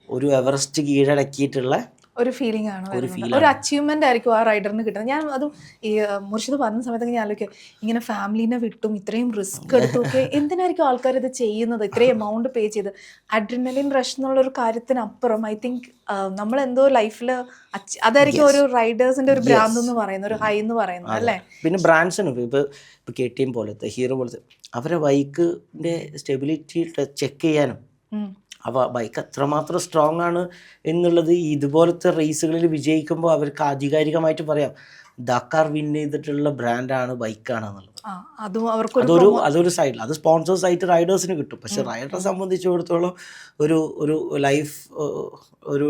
ഒരു എവറസ്റ്റ് കീഴടക്കിയിട്ടുള്ള ഒരു ഫീലിംഗ് ആണ് ഒരു വരുന്നത്. ഒരു അച്ചീവ്മെന്റ് ആയിരിക്കും ആ റൈഡറിന് കിട്ടുന്നത്. ഞാൻ അതും ഈ മുർഷിദ് പറഞ്ഞ സമയത്തൊക്കെ ഞാൻ ആലോചിക്കുക, ഇങ്ങനെ ഫാമിലിനെ വിട്ടും ഇത്രയും റിസ്ക് എടുത്തൊക്കെ എന്തിനായിരിക്കും ആൾക്കാർ ഇത് ചെയ്യുന്നത്, ഇത്രയും എമൗണ്ട് പേ ചെയ്ത്. അഡ്രിനലിൻ റഷ് എന്നുള്ള ഒരു കാര്യത്തിനപ്പുറം ഐ തിങ്ക് നമ്മൾ എന്തോ ലൈഫിൽ അതായിരിക്കും ഒരു റൈഡേഴ്സിന്റെ ഒരു ഭ്രാന്ത് എന്ന് പറയുന്നത്, ഒരു ഹൈ എന്ന് പറയുന്നത് അല്ലേ. പിന്നെ ബ്രാൻഡ്സിന് ഇപ്പോൾ KTM പോലത്തെ ഹീറോ പോലത്തെ അവരെ ബൈക്കിൻ്റെ സ്റ്റെബിലിറ്റി ചെക്ക് ചെയ്യാനും ബൈക്ക് എത്രമാത്രം സ്ട്രോങ് ആണ് എന്നുള്ളത് ഇതുപോലത്തെ റേസുകളിൽ വിജയിക്കുമ്പോൾ അവർക്ക് ആധികാരികമായിട്ട് പറയാം ഡക്കാർ വിൻ ചെയ്തിട്ടുള്ള ബ്രാൻഡാണ് ബൈക്കാണെന്നുള്ളത്. അതൊരു സൈഡിൽ അത് സ്പോൺസേഴ്സ് ആയിട്ട് റൈഡേഴ്സിന് കിട്ടും. പക്ഷെ റൈഡറെ സംബന്ധിച്ചിടത്തോളം ഒരു ലൈഫ് ഒരു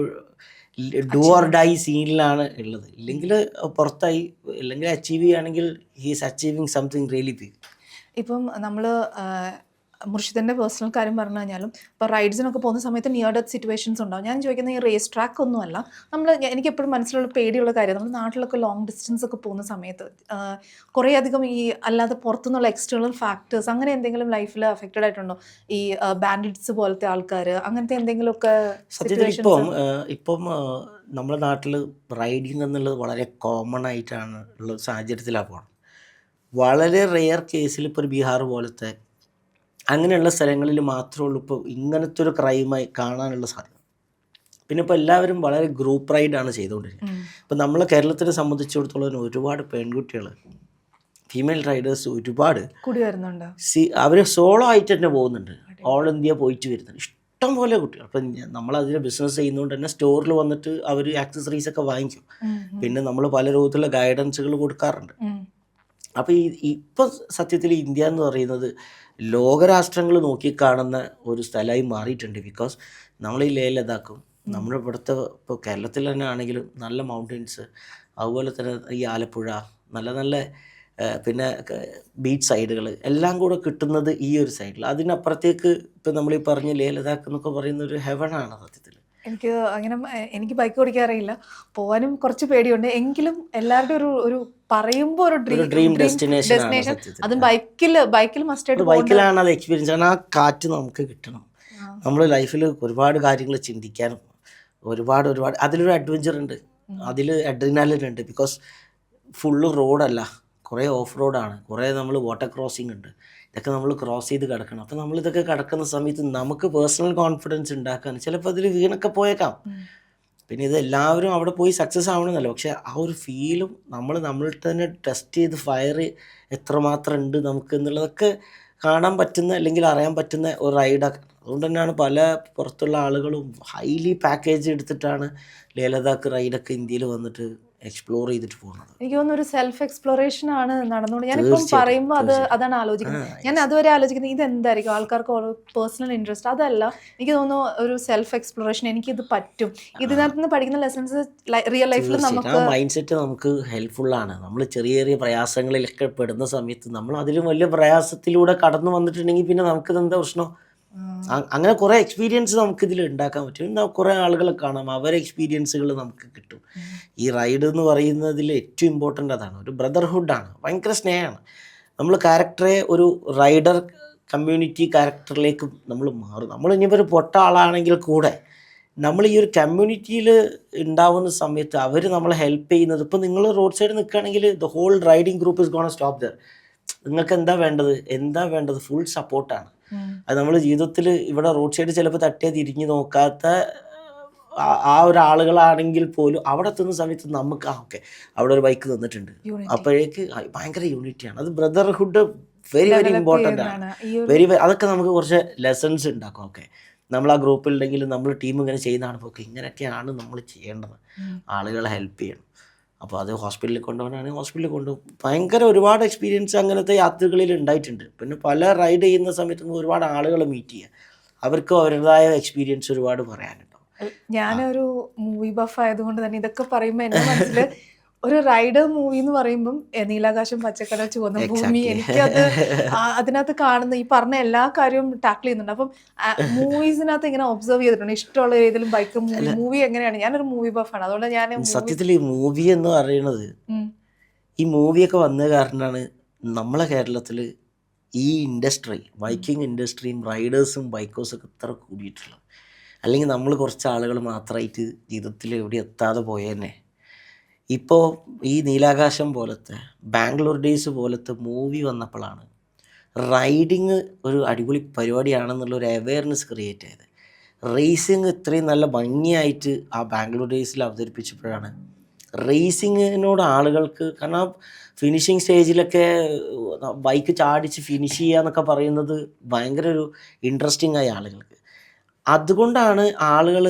ഡു ഓർ ഡൈ സീനിലാണ് ഉള്ളത്. ഇല്ലെങ്കിൽ പുറത്തായി, ഇല്ലെങ്കിൽ അച്ചീവ് ചെയ്യുകയാണെങ്കിൽ he's achieving something really big. ഇപ്പം നമ്മൾ മുർഷിദിൻ്റെ പേഴ്സണൽ കാര്യം പറഞ്ഞു കഴിഞ്ഞാലും ഇപ്പോൾ റൈഡ്സിനൊക്കെ പോകുന്ന സമയത്ത് നിയർ ഡെത്ത് സിറ്റുവേഷൻസ് ഉണ്ടാവും. ഞാൻ ചോദിക്കുന്നത് ഈ റേസ് ട്രാക്ക് ഒന്നുമല്ല, എനിക്ക് എപ്പോഴും മനസ്സിലുള്ള പേടിയുള്ള കാര്യം, നമ്മൾ നാട്ടിലൊക്കെ ലോങ് ഡിസ്റ്റൻസ് ഒക്കെ പോകുന്ന സമയത്ത് കുറേ അധികം ഈ അല്ലാതെ പുറത്തുനിന്നുള്ള എക്സ്റ്റേണൽ ഫാക്ടേഴ്സ് അങ്ങനെ എന്തെങ്കിലും ലൈഫിൽ അഫക്റ്റഡ് ആയിട്ടുണ്ടോ? ഈ ബാൻഡിറ്റ്സ് പോലത്തെ ആൾക്കാർ അങ്ങനത്തെ എന്തെങ്കിലുമൊക്കെ? സത്യത്തിൽ ഇപ്പം നമ്മുടെ നാട്ടിൽ റൈഡിങ് എന്നുള്ളത് വളരെ കോമൺ ആയിട്ടാണ് ഉള്ള സാഹചര്യത്തിലാണ് പോകണം. വളരെ റെയർ കേസിൽ ഇപ്പോൾ ഒരു ബീഹാർ പോലത്തെ അങ്ങനെയുള്ള സ്ഥലങ്ങളിൽ മാത്രമേ ഉള്ളൂ ഇപ്പോൾ ഇങ്ങനത്തെ ഒരു ക്രൈമായി കാണാനുള്ള സാധ്യത. പിന്നെ ഇപ്പോൾ എല്ലാവരും വളരെ ഗ്രൂപ്പ് റൈഡാണ് ചെയ്തുകൊണ്ടിരിക്കുന്നത്. ഇപ്പം നമ്മൾ കേരളത്തിനെ സംബന്ധിച്ചിടത്തോളം ഒരുപാട് പെൺകുട്ടികൾ, ഫീമെയിൽ റൈഡേഴ്സ് ഒരുപാട് കൂടി വരുന്നുണ്ട്. അവർ സോളോ ആയിട്ട് തന്നെ പോകുന്നുണ്ട്, ഓൾ ഇന്ത്യ പോയിട്ട് വരുന്നുണ്ട് ഇഷ്ടം പോലെ കുട്ടികൾ. അപ്പം നമ്മളതിന് ബിസിനസ് ചെയ്യുന്നതുകൊണ്ട് തന്നെ സ്റ്റോറിൽ വന്നിട്ട് അവർ ആക്സസറീസ് ഒക്കെ വാങ്ങിക്കും. പിന്നെ നമ്മൾ പല രൂപത്തിലുള്ള ഗൈഡൻസുകൾ കൊടുക്കാറുണ്ട്. അപ്പോൾ ഇപ്പം സത്യത്തിൽ ഇന്ത്യ എന്ന് പറയുന്നത് ലോകരാഷ്ട്രങ്ങൾ നോക്കിക്കാണുന്ന ഒരു സ്ഥലമായി മാറിയിട്ടുണ്ട്. ബിക്കോസ് നമ്മൾ ഈ ലേ ലഡാക്കും നമ്മുടെ ഇവിടുത്തെ ഇപ്പോൾ കേരളത്തിൽ തന്നെ ആണെങ്കിലും നല്ല മൗണ്ടൻസ്, അതുപോലെ തന്നെ ഈ ആലപ്പുഴ നല്ല നല്ല പിന്നെ ബീച്ച് സൈഡുകൾ എല്ലാം കൂടെ കിട്ടുന്നത് ഈ ഒരു സൈഡിൽ. അതിനപ്പുറത്തേക്ക് ഇപ്പം നമ്മൾ ഈ പറഞ്ഞ ലേ ലഡാക്ക് എന്നൊക്കെ പറയുന്ന ഒരു ഹെവനാണ് സത്യത്തിൽ. എനിക്ക് ബൈക്ക് ഓടിക്കാൻ അറിയില്ല, പോകാനും കുറച്ച് പേടിയുണ്ട്. എങ്കിലും എല്ലാവരുടെയും ഒരു പറയുമ്പോൾ ഒരു ഡ്രീം ഡെസ്റ്റിനേഷൻ, അതും ബൈക്കിൽ മസ്റ്റായിട്ട് ബൈക്കിലാണ് അത് എക്സ്പീരിയൻസ് ആണ്. ആ കാറ്റ് നമുക്ക് കിട്ടണം. നമ്മൾ ലൈഫിൽ ഒരുപാട് കാര്യങ്ങൾ ചിന്തിക്കാനും ഒരുപാട് അതിലൊരു അഡ്വഞ്ചർ ഉണ്ട്, അതിൽ അഡ്രിനാലിൻ ഉണ്ട്. ബിക്കോസ് ഫുള്ള് റോഡല്ല, കുറേ ഓഫ് റോഡാണ്, കുറേ നമ്മൾ വാട്ടർ ക്രോസിംഗ് ഉണ്ട്, ഇതൊക്കെ നമ്മൾ ക്രോസ് ചെയ്ത് കിടക്കണം. അപ്പോൾ നമ്മളിതൊക്കെ കിടക്കുന്ന സമയത്ത് നമുക്ക് പേഴ്സണൽ കോൺഫിഡൻസ് ഉണ്ടാക്കാൻ ചിലപ്പോൾ അതിൽ വീണൊക്കെ പോയേക്കാം. പിന്നെ ഇത് എല്ലാവരും അവിടെ പോയി സക്സസ് ആവണമെന്നല്ല, പക്ഷേ ആ ഒരു ഫീലും നമ്മൾ തന്നെ ടെസ്റ്റ് ചെയ്ത് ഫയർ എത്രമാത്രം ഉണ്ട് നമുക്ക് എന്നുള്ളതൊക്കെ കാണാൻ പറ്റുന്ന അല്ലെങ്കിൽ അറിയാൻ പറ്റുന്ന ഒരു റൈഡാണ്. അതുകൊണ്ട് തന്നെയാണ് പല പുറത്തുള്ള ആളുകളും ഹൈലി പാക്കേജ് എടുത്തിട്ടാണ് ലേ ലഡാക്ക് റൈഡൊക്കെ ഇന്ത്യയിൽ വന്നിട്ട് എക്സ്പ്ലോർ ചെയ്തിട്ട് പോകുന്നത്. എനിക്ക് തോന്നുന്നു ഒരു സെൽഫ് എക്സ്പ്ലോറേഷൻ ആണ് നടന്നുകൊണ്ട്. ഞാനിപ്പം പറയുമ്പോൾ അതാണ് ആലോചിക്കുന്നത്. ഞാൻ അതുവരെ ആലോചിക്കുന്നത് ഇതെന്തായിരിക്കും ആൾക്കാർക്ക് ഓരോ പേഴ്സണൽ ഇൻട്രസ്റ്റ്, അതല്ല. എനിക്ക് തോന്നുന്നു ഒരു സെൽഫ് എക്സ്പ്ലോറേഷൻ, എനിക്കിത് പറ്റും, ഇതിനകത്ത് നിന്ന് പഠിക്കുന്ന ലെസൺസ് റിയൽ ലൈഫിൽ നമുക്ക് മൈൻഡ് സെറ്റ് നമുക്ക് ഹെൽപ്ഫുള്ളാണ്. നമ്മൾ ചെറിയ ചെറിയ പ്രയാസങ്ങളിലൊക്കെ പെടുന്ന സമയത്ത് നമ്മൾ അതിലും വലിയ പ്രയാസത്തിലൂടെ കടന്നു വന്നിട്ടുണ്ടെങ്കിൽ പിന്നെ നമുക്കിത് എന്താ പ്രശ്നം? അങ്ങനെ കുറേ എക്സ്പീരിയൻസ് നമുക്കിതിൽ ഉണ്ടാക്കാൻ പറ്റും. കുറേ ആളുകളെ കാണാം, അവരെ എക്സ്പീരിയൻസുകൾ നമുക്ക് കിട്ടും. ഈ റൈഡ് എന്ന് പറയുന്നതിൽ ഏറ്റവും ഇമ്പോർട്ടൻ്റ് അതാണ്, ഒരു ബ്രദർഹുഡാണ്, ഭയങ്കര സ്നേഹമാണ്. നമ്മൾ ക്യാരക്ടറെ ഒരു റൈഡർ കമ്മ്യൂണിറ്റി ക്യാരക്ടറിലേക്ക് നമ്മൾ മാറും. നമ്മൾ ഇനിയിപ്പോൾ ഒരു പൊട്ട ആളാണെങ്കിൽ കൂടെ നമ്മൾ ഈ ഒരു കമ്മ്യൂണിറ്റിയിൽ ഉണ്ടാവുന്ന സമയത്ത് അവർ നമ്മളെ ഹെൽപ്പ് ചെയ്യുന്നത്. ഇപ്പോൾ നിങ്ങൾ റോഡ് സൈഡ് നിൽക്കുകയാണെങ്കിൽ the whole riding group is gonna stop there. നിങ്ങൾക്ക് എന്താ വേണ്ടത് ഫുൾ സപ്പോർട്ടാണ്. അത് നമ്മൾ ജീവിതത്തിൽ ഇവിടെ റോഡ് സൈഡ് ചിലപ്പോൾ തട്ടിയാൽ തിരിഞ്ഞു നോക്കാത്ത ആ ഒരാളുകളാണെങ്കിൽ പോലും അവിടെ എത്തുന്ന സമയത്ത് നമുക്ക് ഓക്കെ അവിടെ ഒരു ബൈക്ക് നിന്നിട്ടുണ്ട്, അപ്പോഴേക്ക് ഭയങ്കര യൂണിറ്റിയാണ്. അത് ബ്രദർഹുഡ് വെരി ഇമ്പോർട്ടൻ്റ് ആണ്. അതൊക്കെ നമുക്ക് കുറച്ച് ലെസൺസ് ഉണ്ടാക്കും. ഓക്കെ നമ്മൾ ആ ഗ്രൂപ്പിലുണ്ടെങ്കിൽ നമ്മൾ ടീം ഇങ്ങനെ ചെയ്യുന്നതാണ്, ഓക്കെ ഇങ്ങനെയൊക്കെയാണ് നമ്മൾ ചെയ്യേണ്ടത്, ആളുകളെ ഹെൽപ്പ് ചെയ്യണം. അപ്പോൾ അത് ഹോസ്പിറ്റലിൽ കൊണ്ടുപോകാനാണെങ്കിൽ ഹോസ്പിറ്റലിൽ കൊണ്ടുപോകും. ഭയങ്കര ഒരുപാട് എക്സ്പീരിയൻസ് അങ്ങനത്തെ യാത്രകളിൽ ഉണ്ടായിട്ടുണ്ട്. പിന്നെ പല റൈഡ് ചെയ്യുന്ന സമയത്ത് ഒരുപാട് ആളുകളെ മീറ്റ് ചെയ്യുക, അവർക്ക് അവരുടേതായ എക്സ്പീരിയൻസ് ഒരുപാട് പറയാനുണ്ടാവും. ഞാനൊരു മൂവി ബഫ് ആയതുകൊണ്ട് തന്നെ ഇതൊക്കെ പറയുമ്പോൾ എൻ്റെ മനസ്സിൽ ഒരു റൈഡർ മൂവി എന്ന് പറയുമ്പം നീലാകാശം പച്ചക്കട ചുവന്ന ഭൂമി, എനിക്കത് അതിനകത്ത് കാണുന്ന ഈ പറഞ്ഞ എല്ലാ കാര്യവും ടാക്കിൾ ചെയ്യുന്നുണ്ട്. അപ്പം മൂവീസിനകത്ത് ഇങ്ങനെ ഒബ്സർവ് ചെയ്തിട്ടുണ്ട് ഇഷ്ടമുള്ള ഏതെങ്കിലും ബൈക്ക് മൂവി എങ്ങനെയാണ്? ഞാനൊരു മൂവി ബഫാണ്, അതുകൊണ്ട് ഞാൻ സത്യത്തിൽ ഈ മൂവി എന്ന് പറയുന്നത് ഈ മൂവിയൊക്കെ വന്ന കാരണമാണ് നമ്മളെ കേരളത്തിൽ ഈ ഇൻഡസ്ട്രി ബൈക്കിംഗ് ഇൻഡസ്ട്രിയും റൈഡേഴ്സും ബൈക്കേഴ്സൊക്കെ ഇത്ര കൂടിയിട്ടുള്ളത്. അല്ലെങ്കിൽ നമ്മൾ കുറച്ച് ആളുകൾ മാത്രമായിട്ട് ജീവിതത്തിൽ എവിടെ എത്താതെ പോയേനെ. ഇപ്പോൾ ഈ നീലാകാശം പോലത്തെ, ബാംഗ്ലൂർ ഡേയ്സ് പോലത്തെ മൂവി വന്നപ്പോഴാണ് റൈഡിങ് ഒരു അടിപൊളി പരിപാടിയാണെന്നുള്ളൊരു അവെയർനെസ് ക്രിയേറ്റ് ചെയ്തത്. റേസിങ് ഇത്രയും നല്ല ഭംഗിയായിട്ട് ആ ബാംഗ്ലൂർ ഡേയ്സിൽ അവതരിപ്പിച്ചപ്പോഴാണ് റേസിങ്ങിനോട് ആളുകൾക്ക്, കാരണം ഫിനിഷിങ് സ്റ്റേജിലൊക്കെ ബൈക്ക് ചാടിച്ച് ഫിനിഷ് ചെയ്യുക എന്നൊക്കെ പറയുന്നത് ഭയങ്കര ഒരു ഇൻട്രസ്റ്റിംഗ് ആയ ആളുകൾക്ക്. അതുകൊണ്ടാണ് ആളുകൾ,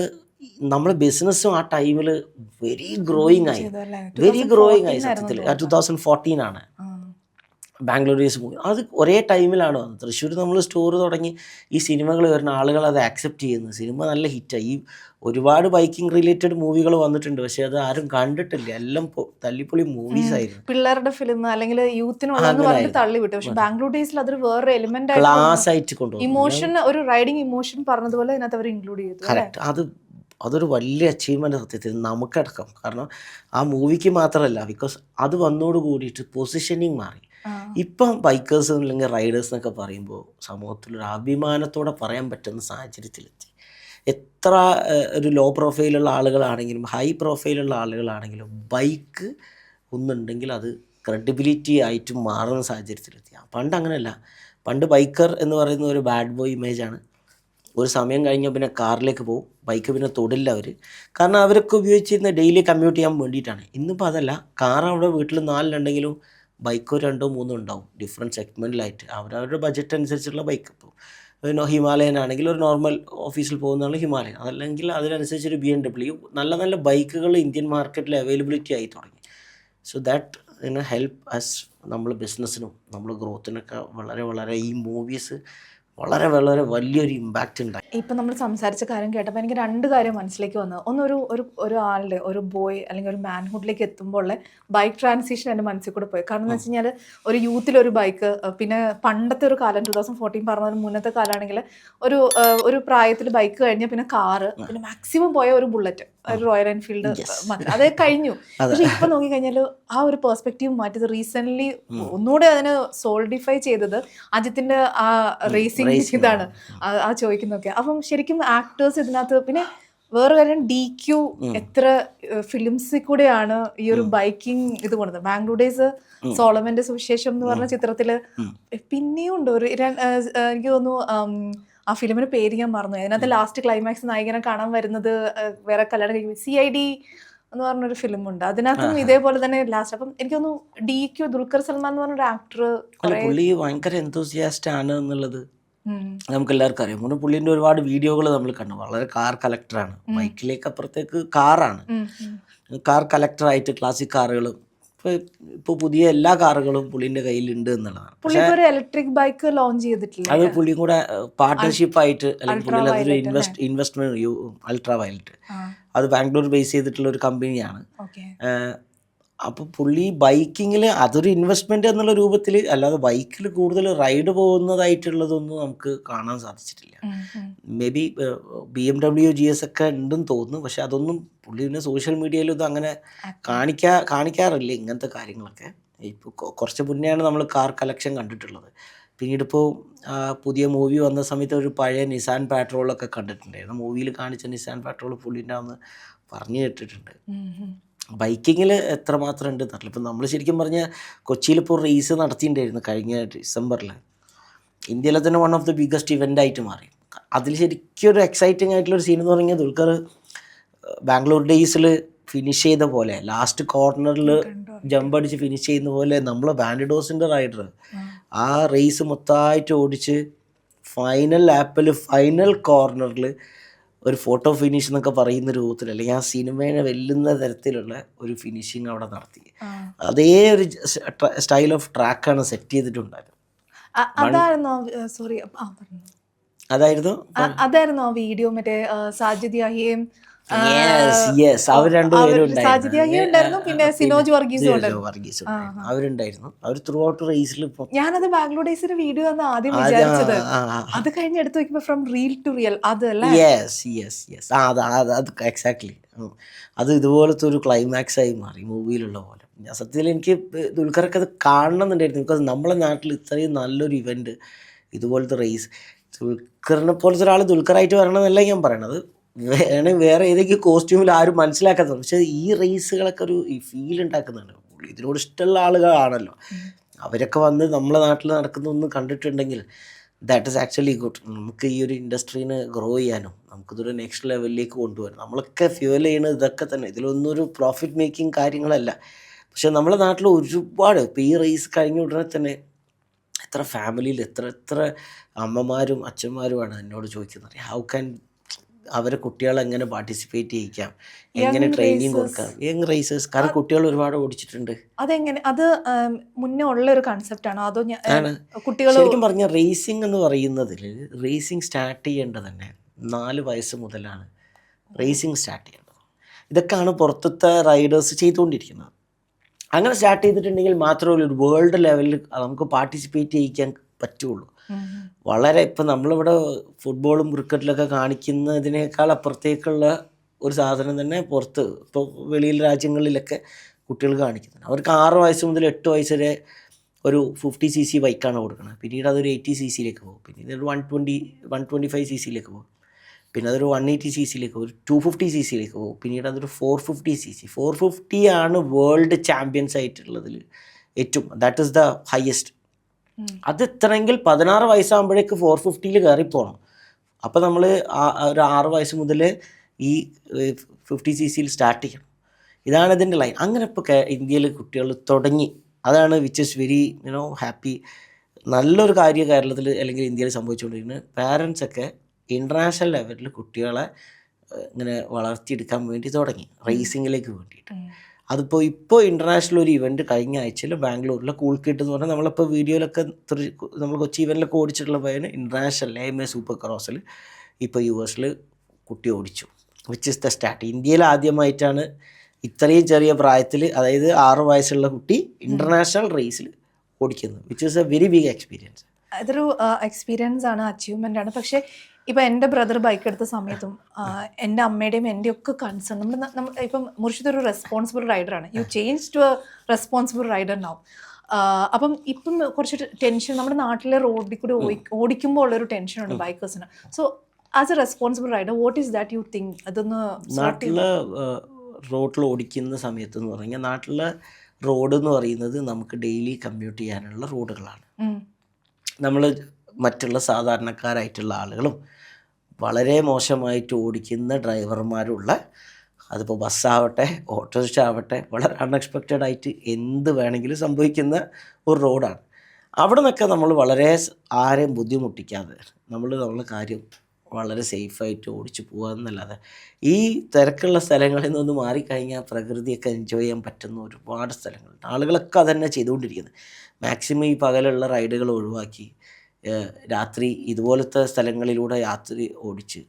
നമ്മുടെ ബിസിനസ്സും ആ ടൈമിൽ വെരി ഗ്രോയിങ് ആയി സത്യത്തിൽ. 2014 ആണ് ബാംഗ്ലൂർ ഡേയ്സ് മൂവി. അത് ഒരേ ടൈമിലാണ് വന്നത്. തൃശ്ശൂർ നമ്മൾ സ്റ്റോർ തുടങ്ങി ഈ സിനിമകൾ വരുന്ന ആളുകൾ അത് ആക്സെപ്റ്റ് ചെയ്യുന്നു. സിനിമ നല്ല ഹിറ്റായി. ഈ ഒരുപാട് ബൈക്കിംഗ് റിലേറ്റഡ് മൂവികൾ വന്നിട്ടുണ്ട്, പക്ഷെ അത് ആരും കണ്ടിട്ടില്ല. എല്ലാം തല്ലിപ്പൊളി മൂവീസ് ആയിരുന്നു, പിള്ളേരുടെ ഫിലിം അല്ലെങ്കിൽ യൂത്തിനുള്ളതെന്ന് പറഞ്ഞിട്ട് തള്ളി വിട്ടു. പക്ഷെ ബാംഗ്ലൂർ ഡേയ്സിൽ അതൊരു വേറെ എലിമെന്റ് ക്ലാസ് ആയിട്ട് കൊണ്ടുപോകും. ഇമോഷൻ, ഒരു റൈഡിങ് ഇമോഷൻ പറഞ്ഞതുപോലെ അതിനകത്ത് അവർ ഇൻക്ലൂഡ് ചെയ്തു. കറക്റ്റ്. അതൊരു വലിയ അച്ചീവ്മെൻ്റ് സത്യത്തിൽ നമുക്കടക്കം. കാരണം ആ മൂവിക്ക് മാത്രമല്ല, ബിക്കോസ് അത് വന്നോട് കൂടിയിട്ട് പൊസിഷനിങ് മാറി. ഇപ്പം ബൈക്കേഴ്സ് അല്ലെങ്കിൽ റൈഡേഴ്സ് എന്നൊക്കെ പറയുമ്പോൾ സമൂഹത്തിലൊരു അഭിമാനത്തോടെ പറയാൻ പറ്റുന്ന സാഹചര്യത്തിലെത്തി. എത്ര ഒരു ലോ പ്രൊഫൈലുള്ള ആളുകളാണെങ്കിലും ഹൈ പ്രൊഫൈലുള്ള ആളുകളാണെങ്കിലും ബൈക്ക് ഒന്നുണ്ടെങ്കിൽ അത് ക്രെഡിബിലിറ്റി ആയിട്ട് മാറുന്ന സാഹചര്യത്തിലെത്തി. പണ്ട് അങ്ങനെയല്ല. പണ്ട് ബൈക്കർ എന്ന് പറയുന്ന ഒരു ബാഡ് ബോയ് ഇമേജാണ്. ഒരു സമയം കഴിഞ്ഞാൽ പിന്നെ കാറിലേക്ക് പോകും, ബൈക്ക് പിന്നെ തൊടില്ല അവർ. കാരണം അവരൊക്കെ ഉപയോഗിച്ചിരുന്ന ഡെയിലി കമ്മ്യൂട്ട് ചെയ്യാൻ വേണ്ടിയിട്ടാണ്. ഇന്നിപ്പോൾ അതല്ല. കാർ അവിടെ വീട്ടിൽ 4 ബൈക്കോ 2-3 ഉണ്ടാവും, ഡിഫറെൻറ്റ് സെഗ്മെൻറ്റിലായിട്ട്. അവരവരുടെ ബഡ്ജറ്റ് അനുസരിച്ചുള്ള ബൈക്ക്. ഇപ്പോൾ ഹിമാലയൻ ആണെങ്കിൽ ഒരു നോർമൽ ഓഫീസിൽ പോകുന്നതാണ് ഹിമാലയൻ, അതല്ലെങ്കിൽ അതിനനുസരിച്ചൊരു BMW. നല്ല നല്ല ബൈക്കുകൾ ഇന്ത്യൻ മാർക്കറ്റിൽ അവൈലബിലിറ്റി ആയി തുടങ്ങി. സോ ദാറ്റ് ഹെൽപ്പ് അസ്, നമ്മൾ ബിസിനസ്സിനും നമ്മൾ ഗ്രോത്തിനൊക്കെ വളരെ വളരെ ഈ മൂവീസ് വളരെ വളരെ വലിയൊരു ഇമ്പാക്റ്റ് ഉണ്ടായി. ഇപ്പം നമ്മൾ സംസാരിച്ച കാര്യം കേട്ടപ്പോൾ എനിക്ക് 2 കാര്യം മനസ്സിലേക്ക് വന്നത്. ഒന്ന്, ഒരു ആളുടെ, ഒരു ബോയ് അല്ലെങ്കിൽ ഒരു മാൻഹുഡിലേക്ക് എത്തുമ്പോൾ ബൈക്ക് ട്രാൻസിഷൻ എൻ്റെ മനസ്സിൽ കൂടെ പോയി. കാരണം എന്ന് വെച്ച് കഴിഞ്ഞാൽ ഒരു യൂത്തിലൊരു ബൈക്ക്, പിന്നെ പണ്ടത്തെ ഒരു കാലം 2014 പറഞ്ഞ മുന്നത്തെ കാലമാണെങ്കിൽ ഒരു പ്രായത്തിൽ ബൈക്ക് കഴിഞ്ഞാൽ പിന്നെ കാറ്, പിന്നെ മാക്സിമം പോയ ഒരു ബുള്ളറ്റ്, ഒരു റോയൽ എൻഫീൽഡ് മാത്രം, അത് കഴിഞ്ഞു. പക്ഷെ ഇപ്പൊ നോക്കിക്കഴിഞ്ഞാൽ ആ ഒരു പെർസ്പെക്റ്റീവ് മാറ്റിയത് റീസെന്റ് ഒന്നുകൂടെ അതിന് സോൾഡിഫൈ ചെയ്തത് അജിത്തിന്റെ ആ റേസിംഗ് ഇതാണ് ആ ചോദിക്കുന്നൊക്കെ. അപ്പം ശരിക്കും ആക്ടേഴ്സ് ഇതിനകത്ത്, പിന്നെ വേറെ കാര്യം DQ എത്ര ഫിലിംസിൽ കൂടെയാണ് ഈ ഒരു ബൈക്കിംഗ് ഇത് കൊണ്ടത്. ബാംഗ്ലൂർ ഡേയ്സ്, സോളമന്റെ സുവിശേഷം എന്ന് പറഞ്ഞ ചിത്രത്തില് പിന്നെയും ഉണ്ട് ഒരു എനിക്ക് തോന്നുന്നു ആ ഫിലിമിന് പേര് ഞാൻ മറന്നു. അതിനകത്ത് ലാസ്റ്റ് ക്ലൈമാക്സ് നായകനെ കാണാൻ വരുന്നത് വേറെ കല്യാണം കഴിക്കും CID എന്ന് പറഞ്ഞൊരു ഫിലിമുണ്ട്. അതിനകത്തും ഇതേപോലെ തന്നെ ലാസ്റ്റ്. അപ്പം എനിക്ക് തോന്നുന്നു DQ, ദുൽഖർ സൽമാൻ എന്ന് പറഞ്ഞൊരു ആക്ടർ, പുള്ളി ഭയങ്കര എന്തൂസിയാസ്റ്റ് ആണ് എന്നുള്ളത് നമുക്ക് എല്ലാവർക്കും അറിയാം. മുന്നേ പുള്ളിൻ്റെ ഒരുപാട് വീഡിയോകൾ നമ്മൾ കണ്ടു. വളരെ കാർ കളക്ടറാണ്, ബൈക്കിലേക്ക് അപ്പുറത്തേക്ക് കാറാണ്. കാർ കളക്ടറായിട്ട് ക്ലാസിക് കാറുകളും ഇപ്പോൾ പുതിയ എല്ലാ കാറുകളും പുള്ളിൻ്റെ കയ്യിലുണ്ട് എന്നുള്ളതാണ്. പുള്ളി ഒരു ഇലക്ട്രിക് ബൈക്ക് ലോഞ്ച് ചെയ്തിട്ടില്ല, അത് പുള്ളിയും കൂടെ പാർട്ട്ണർഷിപ്പ് ആയിട്ട്, അല്ലെങ്കിൽ പുള്ളി അതൊരു ഇൻവെസ്റ്റ്മെന്റ് അൾട്രാ വയലറ്റ്, അത് ബാംഗ്ലൂർ ബേസ് ചെയ്തിട്ടുള്ള ഒരു കമ്പനിയാണ്. അപ്പോൾ പുള്ളി ബൈക്കിങ്ങിൽ അതൊരു ഇൻവെസ്റ്റ്മെന്റ് എന്നുള്ള രൂപത്തിൽ, അല്ലാതെ ബൈക്കിൽ കൂടുതൽ റൈഡ് പോകുന്നതായിട്ടുള്ളതൊന്നും നമുക്ക് കാണാൻ സാധിച്ചിട്ടില്ല. മേ ബി BMW GS ഒക്കെ ഉണ്ടെന്ന് തോന്നുന്നു, പക്ഷെ അതൊന്നും പുള്ളി പിന്നെ സോഷ്യൽ മീഡിയയിൽ ഇത് അങ്ങനെ കാണിക്കാറില്ല ഇങ്ങനത്തെ കാര്യങ്ങളൊക്കെ. ഇപ്പോൾ കുറച്ച് മുന്നെയാണ് നമ്മൾ കാർ കളക്ഷൻ കണ്ടിട്ടുള്ളത്. പിന്നീട് ഇപ്പോൾ പുതിയ മൂവി വന്ന സമയത്ത് ഒരു പഴയ നിസാൻ പാട്രോളൊക്കെ കണ്ടിട്ടുണ്ടായിരുന്നു. മൂവിയിൽ കാണിച്ച നിസാൻ പാട്രോൾ പുള്ളിൻ്റെ അന്ന് പറഞ്ഞു കേട്ടിട്ടുണ്ട്. ബൈക്കിങ്ങിൽ എത്രമാത്രം ഉണ്ട് എന്നറിയില്ല. ഇപ്പം നമ്മൾ ശരിക്കും പറഞ്ഞാൽ കൊച്ചിയിലിപ്പോൾ റേസ് നടത്തിയിട്ടുണ്ടായിരുന്നു കഴിഞ്ഞ ഡിസംബറിൽ. ഇന്ത്യയിലെ തന്നെ one of the biggest event ആയിട്ട് മാറി. അതിൽ ശരിക്കും ഒരു എക്സൈറ്റിംഗ് ആയിട്ടുള്ളൊരു സീൻ എന്ന് പറഞ്ഞാൽ ദുൽഖർ ബാംഗ്ലൂർ ഡേയ്സിൽ ഫിനിഷ് ചെയ്ത പോലെ, ലാസ്റ്റ് കോർണറിൽ ജമ്പ് അടിച്ച് ഫിനിഷ് ചെയ്യുന്ന പോലെ നമ്മൾ ബാൻഡിഡോസിൻ്റെ റൈഡർ ആ റേസ് മൊത്തമായിട്ട് ഓടിച്ച് ഫൈനൽ ലാപ്പിൽ ഫൈനൽ കോർണറിൽ ഒരു ഫോട്ടോ ഫിനിഷ് എന്നൊക്കെ പറയുന്ന രൂപത്തിൽ, അല്ലെങ്കിൽ ആ സിനിമയെ വെല്ലുന്ന തരത്തിലുള്ള ഒരു ഫിനിഷിങ് അവിടെ നടത്തി. അതേ ഒരു സ്റ്റൈൽ ഓഫ് ട്രാക്കാണ് സെറ്റ് ചെയ്തിട്ടുണ്ടായിരുന്നത്. അതായിരുന്നു ആ വീഡിയോ, മറ്റേ സാജിദ് യാഹിയും അവർ രണ്ടുപേരും പിന്നെ സിനോജ് വർഗീസും അവരുണ്ടായിരുന്നു. അവർ ത്രൂ ഔട്ട് റേസിൽ. ഞാനത് ബാംഗ്ലൂർ ഡേയ്സിന്റെ വീഡിയോ ആണ് ആദ്യം വിചാരിച്ചത്. അത് കഴിഞ്ഞ് എടുത്ത് നോക്കുമ്പോ ഫ്രം റിയൽ ടു റിയൽ അതല്ലേ. അത് എക്സാക്ട്ലി അത് ഇതുപോലത്തെ ഒരു ക്ലൈമാക്സ് ആയി മാറി മൂവിയിലുള്ള പോലെ. സത്യത്തിൽ എനിക്ക് ദുൽഖറൊക്കെ അത് കാണണമെന്നുണ്ടായിരുന്നു. ബിക്കോസ് നമ്മളെ നാട്ടിൽ ഇത്രയും നല്ലൊരു ഇവന്റ്, ഇതുപോലത്തെ റേസ്, ദുൽഖറിനെ പോലത്തെ ഒരാൾ ദുൽഖറായിട്ട് വരണമെന്നല്ല ഞാൻ പറയണത്. വേറെ ഏതെങ്കിലും കോസ്റ്റ്യൂമിൽ ആരും മനസ്സിലാക്കാത്തത്. പക്ഷേ ഈ റേസുകളൊക്കെ ഒരു ഈ ഫീൽ ഉണ്ടാക്കുന്നുണ്ട്. ഇതിനോട് ഇഷ്ടമുള്ള ആളുകളാണല്ലോ അവരൊക്കെ വന്ന് നമ്മളെ നാട്ടിൽ നടക്കുന്നതൊന്നും കണ്ടിട്ടുണ്ടെങ്കിൽ ദാറ്റ് ഈസ് ആക്ച്വലി ഗുഡ്. നമുക്ക് ഈ ഒരു ഇൻഡസ്ട്രീനെ ഗ്രോ ചെയ്യാനും നമുക്കിതൊരു നെക്സ്റ്റ് ലെവലിലേക്ക് കൊണ്ടുവരാം. നമ്മളൊക്കെ ഫ്യൂവൽ ചെയ്യുന്നത് ഇതൊക്കെ തന്നെ. ഇതിലൊന്നും ഒരു പ്രോഫിറ്റ് മേക്കിംഗ് കാര്യങ്ങളല്ല. പക്ഷേ നമ്മുടെ നാട്ടിൽ ഒരുപാട് ഇപ്പോൾ ഈ റേസ് കഴിഞ്ഞ ഉടനെ തന്നെ എത്ര ഫാമിലിയിൽ എത്ര അമ്മമാരും അച്ഛന്മാരുമാണ് എന്നോട് ചോദിക്കുന്നത് ഹൗ ക്യാൻ അവരെ കുട്ടികളെ എങ്ങനെ പാർട്ടിസിപ്പേറ്റ് ചെയ്യിക്കാം, എങ്ങനെ ട്രെയിനിങ് കൊടുക്കാം. യങ് റേസേഴ്സ് കാരണം കുട്ടികൾ ഒരുപാട് ഓടിച്ചിട്ടുണ്ട്. അതെങ്ങനെ അത് മുന്നേ ഉള്ള ഒരു കൺസെപ്റ്റ് ആണോ അതോ കുട്ടികൾ? ശരിക്കും പറഞ്ഞാൽ റേസിംഗ് എന്ന് പറയുന്നതിൽ റേസിംഗ് സ്റ്റാർട്ട് ചെയ്യേണ്ടത് തന്നെ 4 വയസ്സ് മുതലാണ് റേസിംഗ് സ്റ്റാർട്ട് ചെയ്യേണ്ടത്. ഇതൊക്കെയാണ് പുറത്തത്തെ റൈഡേഴ്സ് ചെയ്തുകൊണ്ടിരിക്കുന്നത്. അങ്ങനെ സ്റ്റാർട്ട് ചെയ്തിട്ടുണ്ടെങ്കിൽ മാത്രമേ ഒരു വേൾഡ് ലെവലിൽ നമുക്ക് പാർട്ടിസിപ്പേറ്റ് ചെയ്യിക്കാൻ പറ്റുള്ളൂ. വളരെ ഇപ്പം നമ്മളിവിടെ ഫുട്ബോളും ക്രിക്കറ്റിലൊക്കെ കാണിക്കുന്നതിനേക്കാൾ അപ്പുറത്തേക്കുള്ള ഒരു സാധനം തന്നെ പുറത്ത് ഇപ്പോൾ വെളിയിൽ രാജ്യങ്ങളിലൊക്കെ കുട്ടികൾ കാണിക്കുന്നുണ്ട്. അവർക്ക് 6 വയസ്സ് മുതൽ 8 വയസ്സ് വരെ ഒരു 50cc ബൈക്കാണ് കൊടുക്കുന്നത്. പിന്നീട് അതൊരു 80cc പോകും, പിന്നീട് ഒരു 125cc പോകും, പിന്നെ അതൊരു 180cc ഒരു 250cc പോകും, പിന്നീട് അതൊരു 450cc. 450 ആണ് വേൾഡ് ചാമ്പ്യൻസ് ആയിട്ടുള്ളതിൽ ഏറ്റവും, ദാറ്റ് ഈസ് ദ ഹയസ്റ്റ്. അത് എത്തണമെങ്കിൽ 16 വയസ്സാകുമ്പോഴേക്ക് 450 കയറിപ്പോകണം. അപ്പോൾ നമ്മൾ ഒരു 6 വയസ്സ് മുതൽ ഈ 50cc സ്റ്റാർട്ട് ചെയ്യണം. ഇതാണ് ഇതിൻ്റെ ലൈൻ. അങ്ങനെ ഇപ്പോൾ ഇന്ത്യയിൽ കുട്ടികൾ തുടങ്ങി. അതാണ് വിച്ച് ഇസ് വെരി ഹാപ്പി. നല്ലൊരു കാര്യം കേരളത്തിൽ അല്ലെങ്കിൽ ഇന്ത്യയിൽ സംഭവിച്ചുകൊണ്ടിരിക്കുന്നത്. പാരൻസൊക്കെ ഇൻ്റർനാഷണൽ ലെവലിൽ കുട്ടികളെ ഇങ്ങനെ വളർത്തിയെടുക്കാൻ വേണ്ടി തുടങ്ങി റേസിങ്ങിലേക്ക് വേണ്ടിയിട്ട്. അതിപ്പോൾ ഇൻ്റർനാഷണൽ ഒരു ഇവൻറ്റ് കഴിഞ്ഞ ആഴ്ചയിൽ ബാംഗ്ലൂരിലെ കൂൾ കിട്ട് എന്ന് പറഞ്ഞാൽ നമ്മളിപ്പോൾ വീഡിയോയിലൊക്കെ നമ്മൾ കൊച്ചി ഇവൻറ്റിലൊക്കെ ഓടിച്ചിട്ടുള്ള പയ്യന് ഇൻ്റർനാഷണൽ AMA സൂപ്പർ ക്രോസിൽ ഇപ്പോൾ US കുട്ടി ഓടിച്ചു. Which is the start. ഇന്ത്യയിൽ ആദ്യമായിട്ടാണ് ഇത്രയും ചെറിയ പ്രായത്തിൽ, അതായത് 6 വയസ്സുള്ള കുട്ടി ഇൻ്റർനാഷണൽ റേസിൽ ഓടിക്കുന്നത്. Which is a very big experience. അതൊരു എക്സ്പീരിയൻസ് ആണ്, അച്ചീവ്മെൻ്റ് ആണ്. പക്ഷേ ഇപ്പം എൻ്റെ ബ്രദർ ബൈക്ക് എടുത്ത സമയത്തും എൻ്റെ അമ്മയുടെയും എൻ്റെ ഒക്കെ കൺസേൺ നമ്മൾ ഇപ്പം മുർഷിദ് ഒരു റെസ്പോൺസിബിൾ റൈഡറാണ്. You change to a responsible rider now. അപ്പം ഇപ്പം കുറച്ച് ടെൻഷൻ നമ്മുടെ നാട്ടിലെ റോഡിൽ കൂടി ഓടിക്കുമ്പോൾ ഉള്ളൊരു ടെൻഷനുണ്ട് ബൈക്കേഴ്സിന്. So as a responsible rider what is that you think? അതൊന്ന് നാട്ടിലെ റോഡിൽ ഓടിക്കുന്ന സമയത്ത് എന്ന് പറഞ്ഞാൽ നാട്ടിലെ റോഡ് എന്ന് പറയുന്നത് നമുക്ക് ഡെയിലി കമ്മ്യൂട്ട് ചെയ്യാനുള്ള റോഡുകളാണ്. നമ്മൾ മറ്റുള്ള സാധാരണക്കാരായിട്ടുള്ള ആളുകളും വളരെ മോശമായിട്ട് ഓടിക്കുന്ന ഡ്രൈവർമാരുള്ള, അതിപ്പോൾ ബസ്സാവട്ടെ ഓട്ടോറിക്ഷ ആവട്ടെ, വളരെ അൺഎക്സ്പെക്റ്റഡ് ആയിട്ട് എന്ത് വേണമെങ്കിലും സംഭവിക്കുന്ന ഒരു റോഡാണ്. അവിടെ നിന്നൊക്കെ നമ്മൾ വളരെ ആരെയും ബുദ്ധിമുട്ടിക്കാതെ നമ്മളെ കാര്യം വളരെ സേഫായിട്ട് ഓടിച്ചു പോകുക എന്നല്ലാതെ ഈ തിരക്കുള്ള സ്ഥലങ്ങളിൽ നിന്ന് മാറിക്കഴിഞ്ഞാൽ പ്രകൃതിയൊക്കെ എൻജോയ് ചെയ്യാൻ പറ്റുന്ന ഒരുപാട് സ്ഥലങ്ങളുണ്ട്. ആളുകളൊക്കെ അതന്നെ ചെയ്തുകൊണ്ടിരിക്കുന്നത്. മാക്സിമം ഈ പകലുള്ള റൈഡുകൾ ഒഴിവാക്കി രാത്രി ഇതുപോലത്തെ സ്ഥലങ്ങളിലൂടെ യാത്ര ഓടിച്ച്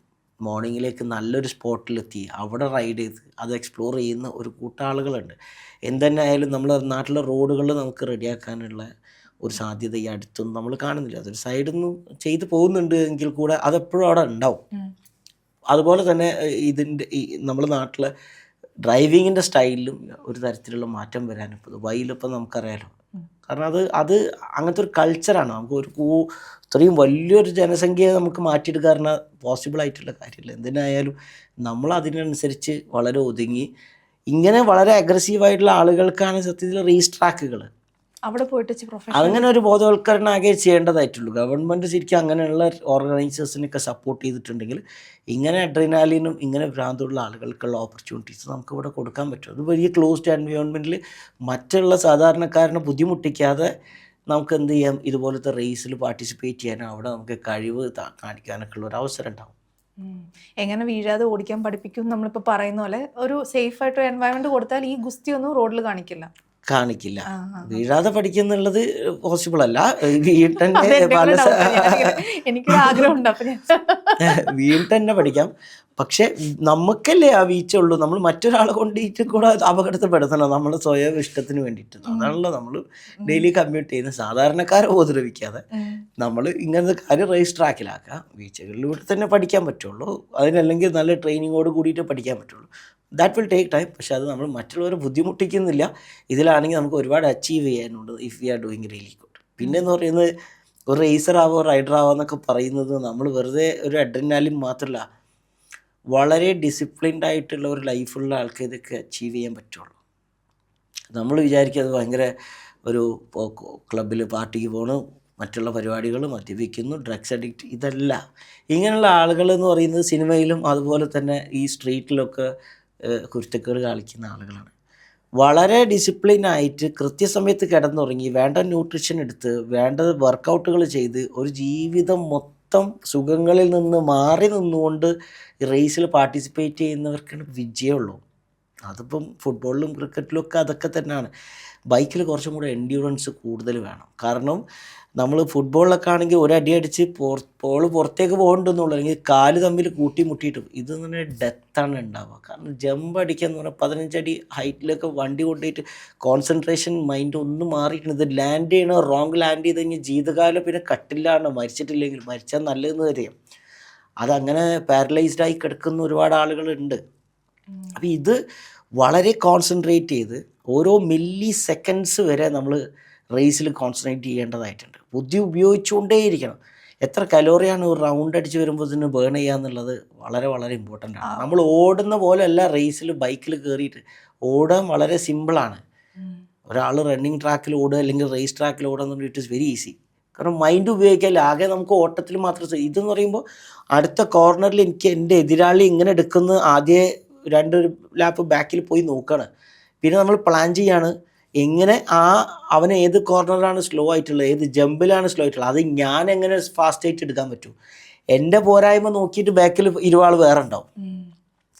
മോർണിംഗിലേക്ക് നല്ലൊരു സ്പോട്ടിലെത്തി അവിടെ റൈഡ് ചെയ്ത് അത് എക്സ്പ്ലോർ ചെയ്യുന്ന ഒരു കൂട്ടാളുകളുണ്ട്. എന്തെന്നെ ആയാലും നമ്മളെ നാട്ടിലെ റോഡുകൾ നമുക്ക് റെഡിയാക്കാനുള്ള ഒരു സാധ്യത ഈ അടുത്തൊന്നും നമ്മൾ കാണുന്നില്ല. അതൊരു സൈഡിൽ നിന്ന് ചെയ്ത് പോകുന്നുണ്ട് എങ്കിൽ കൂടെ അതെപ്പോഴും അവിടെ ഉണ്ടാവും. അതുപോലെ തന്നെ ഈ നമ്മുടെ നാട്ടിലെ ഡ്രൈവിങ്ങിൻ്റെ സ്റ്റൈലിലും ഒരു തരത്തിലുള്ള മാറ്റം വരാനും ഇപ്പോൾ ദുബായിലിപ്പോൾ നമുക്കറിയാലോ. കാരണം അത് അങ്ങനത്തെ ഒരു കൾച്ചറാണ്. നമുക്ക് ഇത്രയും വലിയൊരു ജനസംഖ്യയെ നമുക്ക് മാറ്റിയെടുക്കാൻ പോസിബിൾ ആയിട്ടുള്ള കാര്യമില്ല. എന്തിനായാലും നമ്മൾ അതിനനുസരിച്ച് വളരെ ഒതുങ്ങി ഇങ്ങനെ വളരെ അഗ്രസീവായിട്ടുള്ള ആളുകൾക്കാണ് സത്യത്തിൽ റേസ് ട്രാക്കുകൾ. അവിടെ പോയിട്ട് അങ്ങനെ ഒരു ബോധവൽക്കരണം ആകെ ചെയ്യേണ്ടതായിട്ടുള്ളൂ. ഗവൺമെൻറ് ശരിക്കും അങ്ങനെയുള്ള ഓർഗനൈസേഴ്സിനൊക്കെ സപ്പോർട്ട് ചെയ്തിട്ടുണ്ടെങ്കിൽ ഇങ്ങനെ അഡ്രിനാലിനും ഇങ്ങനെ ഭ്രാന്തുള്ള ആളുകൾക്കുള്ള ഓപ്പർച്യൂണിറ്റീസ് നമുക്ക് ഇവിടെ കൊടുക്കാൻ പറ്റും. അത് വലിയ ക്ലോസ്ഡ് എൻവയോൺമെൻറ്റിൽ മറ്റുള്ള സാധാരണക്കാരനെ ബുദ്ധിമുട്ടിക്കാതെ നമുക്ക് എന്ത് ചെയ്യാം, ഇതുപോലത്തെ റേസിൽ പാർട്ടിസിപ്പേറ്റ് ചെയ്യാനും അവിടെ നമുക്ക് കഴിവ് കാണിക്കാനൊക്കെ ഉള്ള ഒരു അവസരം ഉണ്ടാവും. എങ്ങനെ വീഴാതെ ഓടിക്കാൻ പഠിപ്പിക്കും നമ്മളിപ്പോൾ പറയുന്ന പോലെ ഒരു സേഫ് ആയിട്ട് എൻവയോൺമെൻറ്റ് കൊടുത്താൽ ഈ ഗുസ്തിയൊന്നും റോഡിൽ കാണിക്കില്ല. വീഴാതെ പഠിക്കുന്നുള്ളത് പോസിബിൾ അല്ല. വീട്ടന്നെ വീട്ടന്നെ പഠിക്കാം. പക്ഷെ നമുക്കല്ലേ ആ വീഴ്ചയുള്ളൂ. നമ്മൾ മറ്റൊരാളെ കൊണ്ടിട്ട് കൂടെ അപകടത്തിൽപ്പെടുത്തണം നമ്മൾ സ്വയം ഇഷ്ടത്തിന് വേണ്ടിയിട്ട്. അതാണല്ലോ നമ്മൾ ഡെയിലി കമ്മ്യൂട്ട് ചെയ്യുന്ന സാധാരണക്കാരെ ഉപദ്രവിക്കാതെ നമ്മൾ ഇങ്ങനത്തെ കാര്യം റേസ് ട്രാക്കിലാക്കുക. വീഴ്ചകളിലൂടെ തന്നെ പഠിക്കാൻ പറ്റുള്ളൂ. അതിനല്ലെങ്കിൽ നല്ല ട്രെയിനിങ്ങോട് കൂടിയിട്ട് പഠിക്കാൻ പറ്റുള്ളൂ. That will take time. പക്ഷെ അത് നമ്മൾ മറ്റുള്ളവരെ ബുദ്ധിമുട്ടിക്കുന്നില്ല. ഇതിലാണെങ്കിൽ നമുക്ക് ഒരുപാട് അച്ചീവ് ചെയ്യാനുണ്ട് if we are doing really good. പിന്നെ എന്ന് പറയുന്നത് ഒരു റേസർ ആവോ റൈഡർ ആവോ എന്നൊക്കെ പറയുന്നത് നമ്മൾ വെറുതെ ഒരു അഡ്രിനാലിൻ മാത്രമല്ല, വളരെ ഡിസിപ്ലിൻഡ് ആയിട്ടുള്ള ഒരു ലൈഫുള്ള ആൾക്ക് ഇതൊക്കെ അച്ചീവ് ചെയ്യാൻ പറ്റുള്ളൂ. നമ്മൾ വിചാരിക്കുക അത് ഭയങ്കര ഒരു ക്ലബിൽ പാർട്ടിക്ക് പോകണം, മറ്റുള്ള പരിപാടികൾ, മദ്യപിക്കുന്നു, ഡ്രഗ്സ് അഡിക്റ്റ്, ഇതല്ല. ഇങ്ങനെയുള്ള ആളുകൾ എന്ന് പറയുന്നത് സിനിമയിലും അതുപോലെ തന്നെ ഈ സ്ട്രീറ്റിലൊക്കെ കുരുത്തക്കേട് കളിക്കുന്ന ആളുകളാണ്. വളരെ ഡിസിപ്ലിനായിട്ട് കൃത്യസമയത്ത് കിടന്നുറങ്ങി വേണ്ട ന്യൂട്രീഷൻ എടുത്ത് വേണ്ട വർക്കൗട്ടുകൾ ചെയ്ത് ഒരു ജീവിതം മൊത്തം സുഖങ്ങളിൽ നിന്ന് മാറി നിന്നുകൊണ്ട് റേസിൽ പാർട്ടിസിപ്പേറ്റ് ചെയ്യുന്നവർക്കാണ് വിജയമുള്ളൂ. അതിപ്പം ഫുട്ബോളിലും ക്രിക്കറ്റിലും ഒക്കെ അതൊക്കെ തന്നെയാണ്. ബൈക്കിൽ കുറച്ചും കൂടെ എൻഡ്യൂറൻസ് കൂടുതൽ വേണം. കാരണം നമ്മൾ ഫുട്ബോളിലൊക്കെ ആണെങ്കിൽ ഒരടി അടിച്ച് ബോൾ പുറത്തേക്ക് പോകണ്ടെന്നുള്ളൂ, അല്ലെങ്കിൽ കാല് തമ്മിൽ കൂട്ടിമുട്ടിയിട്ടും ഇത് തന്നെ ഡെത്താണ് ഉണ്ടാവുക. കാരണം ജമ്പ് അടിക്കുക എന്ന് പറഞ്ഞാൽ 15 അടി ഹൈറ്റിലൊക്കെ വണ്ടി കൊണ്ടുപോയിട്ട് കോൺസെൻട്രേഷൻ മൈൻഡ് ഒന്നും മാറിയിട്ടുണ്ട്. ഇത് ലാൻഡ് ചെയ്യണോ, റോങ് ലാൻഡ് ചെയ്ത് കഴിഞ്ഞാൽ ജീവിതകാലം പിന്നെ കട്ടില്ലാണോ, മരിച്ചിട്ടില്ലെങ്കിൽ മരിച്ചാൽ നല്ലതെന്ന് തരും. അതങ്ങനെ പാരലൈസ്ഡ് ആയി കിടക്കുന്ന ഒരുപാട് ആളുകളുണ്ട്. അപ്പം ഇത് വളരെ കോൺസെൻട്രേറ്റ് ചെയ്ത് ഓരോ മില്ലി സെക്കൻഡ്സ് വരെ നമ്മൾ റേസിൽ കോൺസെൻട്രേറ്റ് ചെയ്യേണ്ടതായിട്ടുണ്ട്. ബുദ്ധി ഉപയോഗിച്ചുകൊണ്ടേയിരിക്കണം. എത്ര കലോറിയാണ് ഒരു റൗണ്ട് അടിച്ച് വരുമ്പോൾ ഇതിന് ബേൺ ചെയ്യുക എന്നുള്ളത് വളരെ വളരെ ഇമ്പോർട്ടൻ്റ് ആണ്. നമ്മൾ ഓടുന്ന പോലെയല്ല റേസിൽ ബൈക്കിൽ കയറിയിട്ട് ഓടാൻ വളരെ സിമ്പിളാണ്. ഒരാൾ റണ്ണിങ് ട്രാക്കിൽ ഓടുക അല്ലെങ്കിൽ റേസ് ട്രാക്കിൽ ഓടുക എന്ന് പറഞ്ഞാൽ ഇറ്റ് ഇസ് വെരി ഈസി. കാരണം മൈൻഡ് ഉപയോഗിക്കാല്ല, ആകെ നമുക്ക് ഓട്ടത്തിൽ മാത്രം. ഇതെന്ന് പറയുമ്പോൾ അടുത്ത കോർണറിൽ എനിക്ക് എൻ്റെ എതിരാളി ഇങ്ങനെ എടുക്കുന്ന ആദ്യ 2 ലാപ്പ് ബാക്കിൽ പോയി നോക്കുകയാണ്. പിന്നെ നമ്മൾ പ്ലാൻ ചെയ്യാണ് എങ്ങനെ അവന് ഏത് കോർണറാണ് സ്ലോ ആയിട്ടുള്ളത്, ഏത് ജമ്പിലാണ് സ്ലോ ആയിട്ടുള്ളത്, അത് ഞാൻ എങ്ങനെ ഫാസ്റ്റ് ആയിട്ട് എടുക്കാൻ പറ്റും. എൻ്റെ പോരായ്മ നോക്കിയിട്ട് ബാക്കിൽ 20 ആൾ വേറെ ഉണ്ടാവും.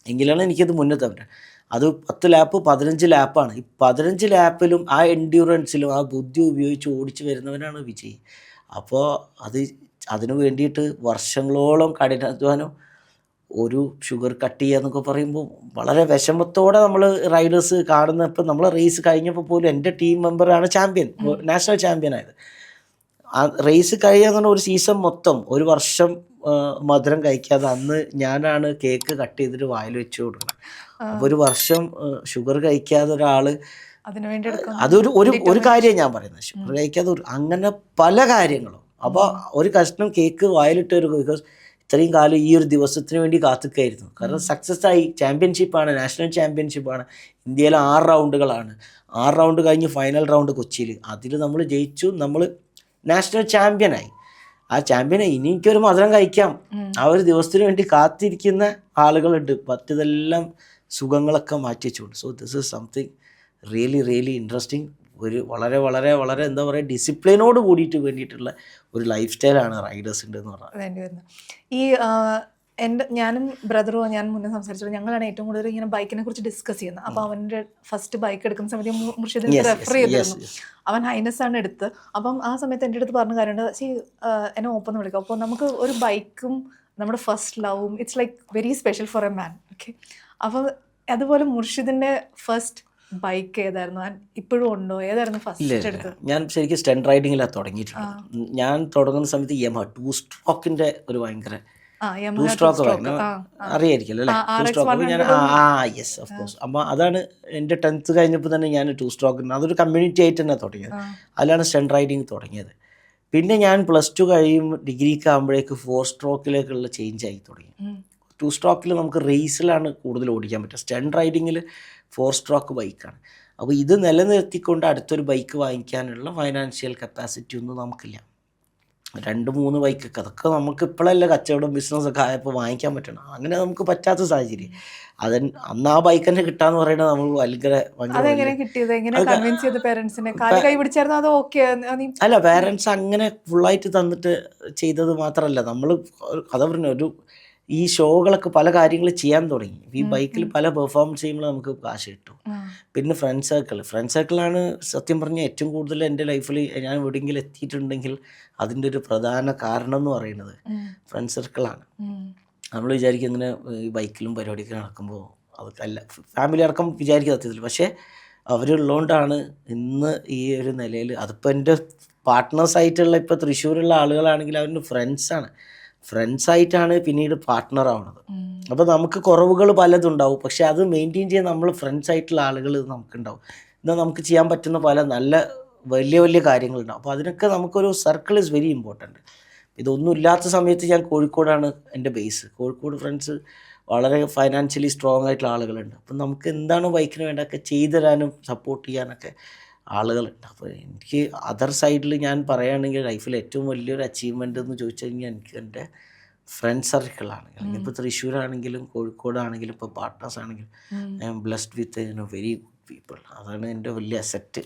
എങ്കിലാണ് എനിക്കത് മുന്നത്തെ പറ്റുക. അത് 10 ലാപ്പ് 15 ലാപ്പാണ്. ഈ 15 ലാപ്പിലും ആ എൻഡ്യൂറൻസിലും ആ ബുദ്ധി ഉപയോഗിച്ച് ഓടിച്ച് വരുന്നവനാണ് വിജയി. അപ്പോൾ അതിനു വേണ്ടിയിട്ട് വർഷങ്ങളോളം കഠിനാധ്വാനം, ഒരു ഷുഗർ കട്ട് ചെയ്യുക എന്നൊക്കെ പറയുമ്പോൾ വളരെ വിഷമത്തോടെ നമ്മൾ റൈഡേഴ്സ് കാണുന്നപ്പോൾ നമ്മൾ റേസ് കഴിഞ്ഞപ്പോൾ പോലും എൻ്റെ ടീം മെമ്പറാണ് ചാമ്പ്യൻ, നാഷണൽ ചാമ്പ്യൻ ആയത്. ആ റേസ് കഴിയുക എന്ന് പറഞ്ഞാൽ ഒരു സീസൺ മൊത്തം 1 വർഷം മധുരം കഴിക്കാതെ അന്ന് ഞാനാണ് കേക്ക് കട്ട് ചെയ്തിട്ട് വായിൽ വെച്ച് കൊടുക്കണം. അപ്പോൾ 1 വർഷം ഷുഗർ കഴിക്കാതെ ഒരാൾ അതൊരു ഒരു കാര്യം ഞാൻ പറയുന്നത്, ഷുഗർ കഴിക്കാതെ അങ്ങനെ പല കാര്യങ്ങളും. അപ്പോൾ ഒരു കഷ്ണം കേക്ക് വായിലിട്ട് ഒരു, ബിക്കോസ് ഇത്രയും കാലം ഈ ഒരു ദിവസത്തിന് വേണ്ടി കാത്തിക്കായിരുന്നു. കാരണം സക്സസ് ആയി, ചാമ്പ്യൻഷിപ്പാണ്, നാഷണൽ ചാമ്പ്യൻഷിപ്പാണ്. ഇന്ത്യയിൽ 6 റൗണ്ടുകളാണ്. 6 റൗണ്ട് കഴിഞ്ഞ് ഫൈനൽ റൗണ്ട് കൊച്ചിയിൽ, അതിൽ നമ്മൾ ജയിച്ചു, നമ്മൾ നാഷണൽ ചാമ്പ്യനായി. ആ ചാമ്പ്യനെ ഇനി എനിക്കൊരു മധുരം കഴിക്കാം, ആ ഒരു ദിവസത്തിന് വേണ്ടി കാത്തിരിക്കുന്ന ആളുകളുണ്ട്. മറ്റതെല്ലാം സുഖങ്ങളൊക്കെ മാറ്റി വെച്ചുകൊണ്ട്. So this is something really really interesting. ഒരു വളരെ വളരെ വളരെ എന്താ പറയുക, ഡിസിപ്ലിനോട് കൂടിയിട്ട് വേണ്ടിയിട്ടുള്ള ഒരു ലൈഫ് സ്റ്റൈലാണ് റൈഡേഴ്സിൻ്റെ എന്ന് പറഞ്ഞാൽ. ഈ ഞാനും ബ്രദറോ ഞാൻ മുന്നേ സംസാരിച്ചത്, ഞങ്ങളാണ് ഏറ്റവും കൂടുതൽ ഇങ്ങനെ ബൈക്കിനെ കുറിച്ച് ഡിസ്കസ് ചെയ്യുന്നത്. അപ്പോൾ അവൻ്റെ ഫസ്റ്റ് ബൈക്ക് എടുക്കുന്ന സമയത്ത് മുർഷിദിനെ റെഫർ ചെയ്തിരുന്നു. അവൻ ഹൈനസ് ആണ് എടുത്ത്. അപ്പം ആ സമയത്ത് എൻ്റെ അടുത്ത് പറഞ്ഞ കാര്യമുണ്ട്, എന്നെ ഓപ്പൺ എന്ന് വിളിക്കാം. അപ്പോൾ നമുക്ക് ഒരു ബൈക്കും നമ്മുടെ ഫസ്റ്റ് ലവും it's like very special for a man. Okay, അപ്പം അതുപോലെ മുർഷിദിൻ്റെ ഫസ്റ്റ് ബൈക്ക് ഏതായിരുന്നു? ഇപ്പോഴും ഉണ്ടോ? ഏതായിരുന്നു ഫസ്റ്റ് എടുത്തത്? ഞാൻ ശരിക്കും സ്റ്റണ്ട് റൈഡിങ്ങിലാണ് തുടങ്ങിയിട്ടുള്ളത്. ഞാൻ തുടങ്ങുന്ന സമയത്ത് യമഹ 2 സ്ട്രോക്കിന്റെ ഒരു ഭയങ്കര 2 സ്ട്രോക്ക് അറിയായിരിക്കല്ലോ അല്ലേ? 2 സ്ട്രോക്ക് ഞാൻ യെസ് ഓഫ് കോഴ്സ്. അപ്പോൾ അതാണ് എൻ്റെ 10th കഴിഞ്ഞപ്പോൾ തന്നെ ഞാൻ 2 സ്ട്രോക്ക്, അതൊരു കമ്മ്യൂണിറ്റി ആയിട്ട് തന്നെ തുടങ്ങിയത്. അതിലാണ് സ്റ്റണ്ട് റൈഡിങ് തുടങ്ങിയത്. പിന്നെ ഞാൻ +2 കഴിയുമ്പോൾ ഡിഗ്രിക്ക് ആകുമ്പോഴേക്ക് 4 സ്ട്രോക്കിലേക്കുള്ള ചേഞ്ച് ആയി തുടങ്ങി. 2 സ്ട്രോക്കിൽ നമുക്ക് റേസിലാണ് കൂടുതൽ ഓടിക്കാൻ പറ്റുക. സ്റ്റണ്ട് റൈഡിങ്ങിൽ 4 സ്ട്രോക്ക് ബൈക്കാണ്. അപ്പോൾ ഇത് നിലനിർത്തിക്കൊണ്ട് അടുത്തൊരു ബൈക്ക് വാങ്ങിക്കാനുള്ള ഫൈനാൻഷ്യൽ കപ്പാസിറ്റി ഒന്നും നമുക്കില്ല. 2-3 ബൈക്കൊക്കെ, അതൊക്കെ നമുക്ക് ഇപ്പോഴല്ലേ കച്ചവടം ബിസിനസ്സൊക്കെ ആയപ്പോൾ വാങ്ങിക്കാൻ പറ്റണം. അങ്ങനെ നമുക്ക് പറ്റാത്ത സാഹചര്യം. അന്ന് ആ ബൈക്ക് തന്നെ കിട്ടാന്ന് പറയുന്നത് നമ്മൾ അല്ല, പേരൻസ് അങ്ങനെ ഫുള്ളായിട്ട് തന്നിട്ട് ചെയ്തത് മാത്രമല്ല, നമ്മൾ കഥ പറഞ്ഞ ഒരു ഈ ഷോകളൊക്കെ പല കാര്യങ്ങൾ ചെയ്യാൻ തുടങ്ങി. ഈ ബൈക്കിൽ പല പെർഫോമൻസ് ചെയ്യുമ്പോൾ നമുക്ക് കാശ് കിട്ടും. പിന്നെ ഫ്രണ്ട് സർക്കിളാണ് സത്യം പറഞ്ഞാൽ ഏറ്റവും കൂടുതൽ എൻ്റെ ലൈഫിൽ ഞാൻ എവിടെയെങ്കിലും എത്തിയിട്ടുണ്ടെങ്കിൽ അതിൻ്റെ ഒരു പ്രധാന കാരണം എന്ന് പറയുന്നത് ഫ്രണ്ട് സർക്കിളാണ്. നമ്മൾ വിചാരിക്കും ഇങ്ങനെ ഈ ബൈക്കിലും പരിപാടിയൊക്കെ നടക്കുമ്പോൾ അതൊക്കെ ഫാമിലി അടക്കം വിചാരിക്കുക സത്യത്തിൽ. പക്ഷേ അവരുള്ളതുകൊണ്ടാണ് ഇന്ന് ഈ ഒരു നിലയിൽ. അതിപ്പോൾ എൻ്റെ പാർട്ട്നേഴ്സായിട്ടുള്ള ഇപ്പോൾ തൃശ്ശൂരുള്ള ആളുകളാണെങ്കിൽ അവരുടെ ഫ്രണ്ട്സായിട്ടാണ് പിന്നീട് പാർട്ട്ണർ ആവുന്നത്. അപ്പോൾ നമുക്ക് കുറവുകൾ പലതും ഉണ്ടാവും, പക്ഷെ അത് മെയിൻറ്റെയിൻ ചെയ്യാൻ നമ്മൾ ഫ്രണ്ട്സായിട്ടുള്ള ആളുകൾ നമുക്കുണ്ടാവും. എന്നാൽ നമുക്ക് ചെയ്യാൻ പറ്റുന്ന പല നല്ല വലിയ വലിയ കാര്യങ്ങളുണ്ടാവും. അപ്പോൾ അതിനൊക്കെ നമുക്കൊരു സർക്കിൾ ഈസ് വെരി ഇമ്പോർട്ടൻറ്റ്. ഇതൊന്നും ഇല്ലാത്ത സമയത്ത് ഞാൻ കോഴിക്കോടാണ് എൻ്റെ ബേസ്. കോഴിക്കോട് ഫ്രണ്ട്സ് വളരെ ഫൈനാൻഷ്യലി സ്ട്രോങ് ആയിട്ടുള്ള ആളുകളുണ്ട്. അപ്പം നമുക്ക് എന്താണ് ബൈക്കിന് വേണ്ടതൊക്കെ ചെയ്തു തരാനും സപ്പോർട്ട് ചെയ്യാനൊക്കെ ആളുകളുണ്ട്. അപ്പോൾ എനിക്ക് അതർ സൈഡിൽ ഞാൻ പറയുകയാണെങ്കിൽ ലൈഫിൽ ഏറ്റവും വലിയൊരു അച്ചീവ്മെൻ്റ് എന്ന് ചോദിച്ചു കഴിഞ്ഞാൽ എനിക്ക് എൻ്റെ ഫ്രണ്ട് സർക്കിളാണ്. അല്ലെങ്കിൽ ഇപ്പോൾ തൃശ്ശൂരാണെങ്കിലും കോഴിക്കോടാണെങ്കിലും ഇപ്പോൾ പാർട്ട്നേഴ്സ് ആണെങ്കിലും I M blessed with very good people. അതാണ് എൻ്റെ വലിയ അസെറ്റ്.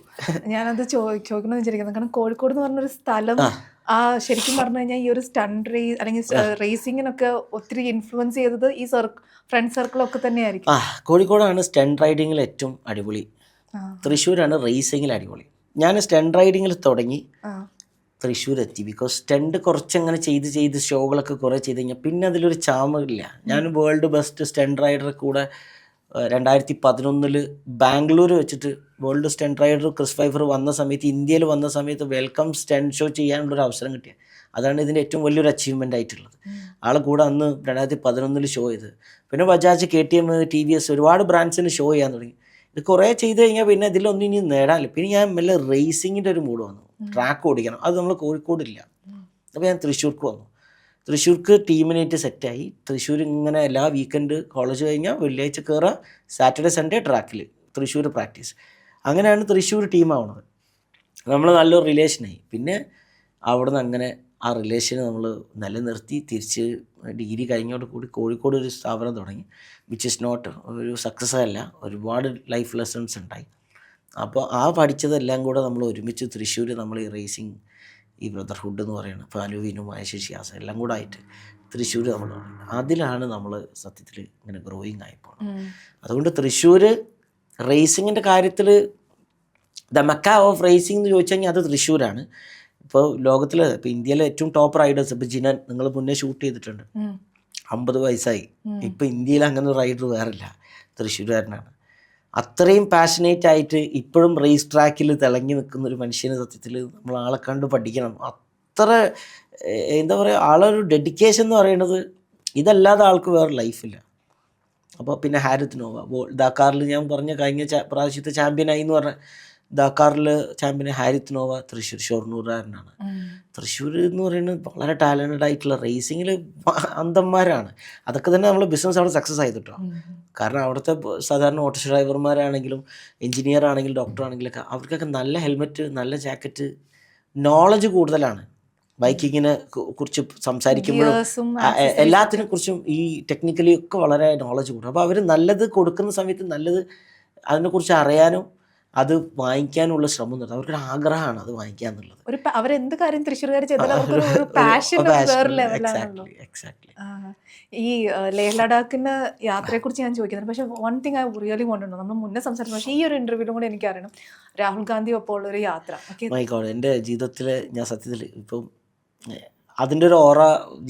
ഞാനത് ചോദിക്കണമെന്ന് വിചാരിക്കുന്നത്, കാരണം കോഴിക്കോട് എന്ന് പറഞ്ഞൊരു സ്ഥലം ശരിക്കും പറഞ്ഞു കഴിഞ്ഞാൽ ഈ ഒരു സ്റ്റണ്ട് റേസ് അല്ലെങ്കിൽ റേസിങ്ങിനൊക്കെ ഒത്തിരി ഇൻഫ്ലുവൻസ് ചെയ്തത് ഈ ഫ്രണ്ട് സർക്കിളൊക്കെ തന്നെയായിരിക്കും. കോഴിക്കോടാണ് സ്റ്റണ്ട് റൈഡിങ്ങിൽ ഏറ്റവും അടിപൊളി, തൃശ്ശൂരാണ് റേസിങ്ങിൽ അടിപൊളി. ഞാൻ സ്റ്റണ്ട് റൈഡിങ്ങിൽ തുടങ്ങി തൃശ്ശൂർ എത്തി. ബിക്കോസ് സ്റ്റണ്ട് കുറച്ചങ്ങനെ ചെയ്ത് ഷോകളൊക്കെ കുറേ ചെയ്ത് കഴിഞ്ഞാൽ പിന്നെ അതിലൊരു ചാമില്ല. ഞാൻ വേൾഡ് ബെസ്റ്റ് സ്റ്റണ്ട് റൈഡർ കൂടെ 2011 ബാംഗ്ലൂർ വെച്ചിട്ട് world stunt rider Chris Pfeiffer വന്ന സമയത്ത്, ഇന്ത്യയിൽ വന്ന സമയത്ത് വെൽക്കം സ്റ്റണ്ട് ഷോ ചെയ്യാനുള്ളൊരു അവസരം കിട്ടിയത്. അതാണ് ഇതിൻ്റെ ഏറ്റവും വലിയൊരു അച്ചീവ്മെൻ്റ് ആയിട്ടുള്ളത്. ആളെ കൂടെ അന്ന് 2011 ഷോ ചെയ്ത്. പിന്നെ ബജാജ്, KTM, TVS ഒരുപാട് ബ്രാൻഡ്സിന് ഷോ ചെയ്യാൻ തുടങ്ങി. ഇത് കുറേ ചെയ്ത് കഴിഞ്ഞാൽ പിന്നെ ഇതിലൊന്നും ഇനി നേടാനില്ല. പിന്നെ ഞാൻ മെല്ലെ റേസിങ്ങിൻ്റെ ഒരു മൂഡ് വന്നു, ട്രാക്ക് ഓടിക്കണം. അത് നമ്മൾ കോഴിക്കോടില്ല. അപ്പോൾ ഞാൻ തൃശ്ശൂർക്ക് വന്നു. തൃശ്ശൂർക്ക് ടീമിനായിട്ട് സെറ്റായി. തൃശ്ശൂർ ഇങ്ങനെ എല്ലാ വീക്കെൻഡ് കോളേജ് കഴിഞ്ഞാൽ വെള്ളിയാഴ്ച കയറുക, സാറ്റർഡേ സൺഡേ ട്രാക്കിൽ തൃശ്ശൂർ പ്രാക്ടീസ്. അങ്ങനെയാണ് തൃശ്ശൂർ ടീമാവുന്നത്. നമ്മൾ നല്ലൊരു റിലേഷനായി. പിന്നെ അവിടെ നിന്ന് അങ്ങനെ ആ റിലേഷന് നമ്മൾ നിലനിർത്തി തിരിച്ച് ഡിഗ്രി കഴിഞ്ഞോട് കൂടി കോഴിക്കോട് ഒരു സ്ഥാപനം തുടങ്ങി. വിച്ച് ഇസ് നോട്ട് ഒരു സക്സസ് അല്ല, ഒരുപാട് ലൈഫ് ലെസൺസ് ഉണ്ടായി. അപ്പോൾ ആ പഠിച്ചതെല്ലാം കൂടെ നമ്മൾ ഒരുമിച്ച് തൃശ്ശൂർ നമ്മൾ ഈ റേസിങ്, ഈ ബ്രദർഹുഡ് എന്ന് പറയുന്നത് ഫാനു, വിനു, മഹേഷ്, ഷിയാസ് എല്ലാം കൂടെ ആയിട്ട് തൃശ്ശൂർ നമ്മൾ തുടങ്ങി. അതിലാണ് നമ്മൾ സത്യത്തിൽ ഇങ്ങനെ ഗ്രോയിങ് ആയി പോകുന്നത്. അതുകൊണ്ട് തൃശ്ശൂർ റേസിങ്ങിൻ്റെ കാര്യത്തിൽ ദ മെക്ക ഓഫ് റേസിംഗ് എന്ന് ചോദിച്ചു കഴിഞ്ഞാൽ അത് തൃശ്ശൂരാണ്. ഇപ്പോൾ ലോകത്തിൽ, ഇപ്പോൾ ഇന്ത്യയിലെ ഏറ്റവും ടോപ്പ് റൈഡേഴ്സ്, ഇപ്പോൾ ജിനൻ നിങ്ങൾ മുന്നേ ഷൂട്ട് ചെയ്തിട്ടുണ്ട്, 50 വയസ്സായി. ഇപ്പോൾ ഇന്ത്യയിൽ അങ്ങനെ ഒരു റൈഡർ വേറില്ല, തൃശ്ശൂരുകാരനാണ്. അത്രയും പാഷനേറ്റ് ആയിട്ട് ഇപ്പോഴും റേസ് ട്രാക്കിൽ തിളങ്ങി നിൽക്കുന്ന ഒരു മനുഷ്യന് സത്യത്തിൽ നമ്മൾ ആളെ കണ്ട് പഠിക്കണം. അത്ര എന്താ പറയുക, ആളൊരു ഡെഡിക്കേഷൻ എന്ന് പറയുന്നത് ഇതല്ലാതെ ആൾക്ക് വേറെ ലൈഫില്ല. അപ്പോൾ പിന്നെ ഹാരിത്ത് നോവ ദാക്കാറിൽ ഞാൻ പറഞ്ഞ കഴിഞ്ഞ പ്രാവശ്യത്തെ ചാമ്പ്യനായി എന്ന് പറഞ്ഞ ദാക്കാറിൽ ചാമ്പ്യൻ ഹാരിത്ത് നോവ തൃശ്ശൂർ ഷൊർണൂറുകാരനാണ്. തൃശ്ശൂർ എന്ന് പറയുന്നത് വളരെ ടാലൻറ്റഡ് ആയിട്ടുള്ള റേസിങ്ങിൽ അന്തന്മാരാണ്. അതൊക്കെ തന്നെ നമ്മൾ ബിസിനസ് അവിടെ സക്സസ് ആയിട്ടോ. കാരണം അവിടുത്തെ സാധാരണ ഓട്ടോ ഡ്രൈവർമാരാണെങ്കിലും എഞ്ചിനീയർ ആണെങ്കിലും ഡോക്ടർ ആണെങ്കിലൊക്കെ അവർക്കൊക്കെ നല്ല ഹെൽമെറ്റ്, നല്ല ജാക്കറ്റ്, നോളജ് കൂടുതലാണ്. ബൈക്കിങ്ങിനെ കുറിച്ച് സംസാരിക്കുമ്പോഴും എല്ലാത്തിനെ കുറിച്ചും ഈ ടെക്നിക്കലി ഒക്കെ വളരെ നോളജ് കൂടും. അപ്പോൾ അവർ നല്ലത് കൊടുക്കുന്ന സമയത്ത് നല്ലത് അതിനെക്കുറിച്ച് അറിയാനും അത് വാങ്ങിക്കാനുള്ള ശ്രമം നടത്തും. അവർക്കൊരു ആഗ്രഹമാണ് അത് വാങ്ങിക്കുക എന്നുള്ളത്. അവരെന്ത് കാര്യം തൃശ്ശൂർകാർ ചെയ്താലും പാഷൻ വേറെ ലെവലാണല്ലോ. ഈ ലേഹ് ലഡാക്കിന്റെ യാത്രയെക്കുറിച്ച് ഞാൻ ചോദിക്കുന്നുണ്ട്. പക്ഷെ one thing I really want to know, നമ്മൾ മുന്നേ സംസാരിച്ചു, പക്ഷേ ഈ ഒരു ഇന്റർവ്യൂലും കൂടെ എനിക്കറിയണം രാഹുൽ ഗാന്ധി ഒപ്പം ഉള്ള ഒരു യാത്ര. എൻ്റെ ജീവിതത്തിൽ ഞാൻ സത്യത്തിൽ ഇപ്പം അതിൻ്റെ ഒരു ഓറ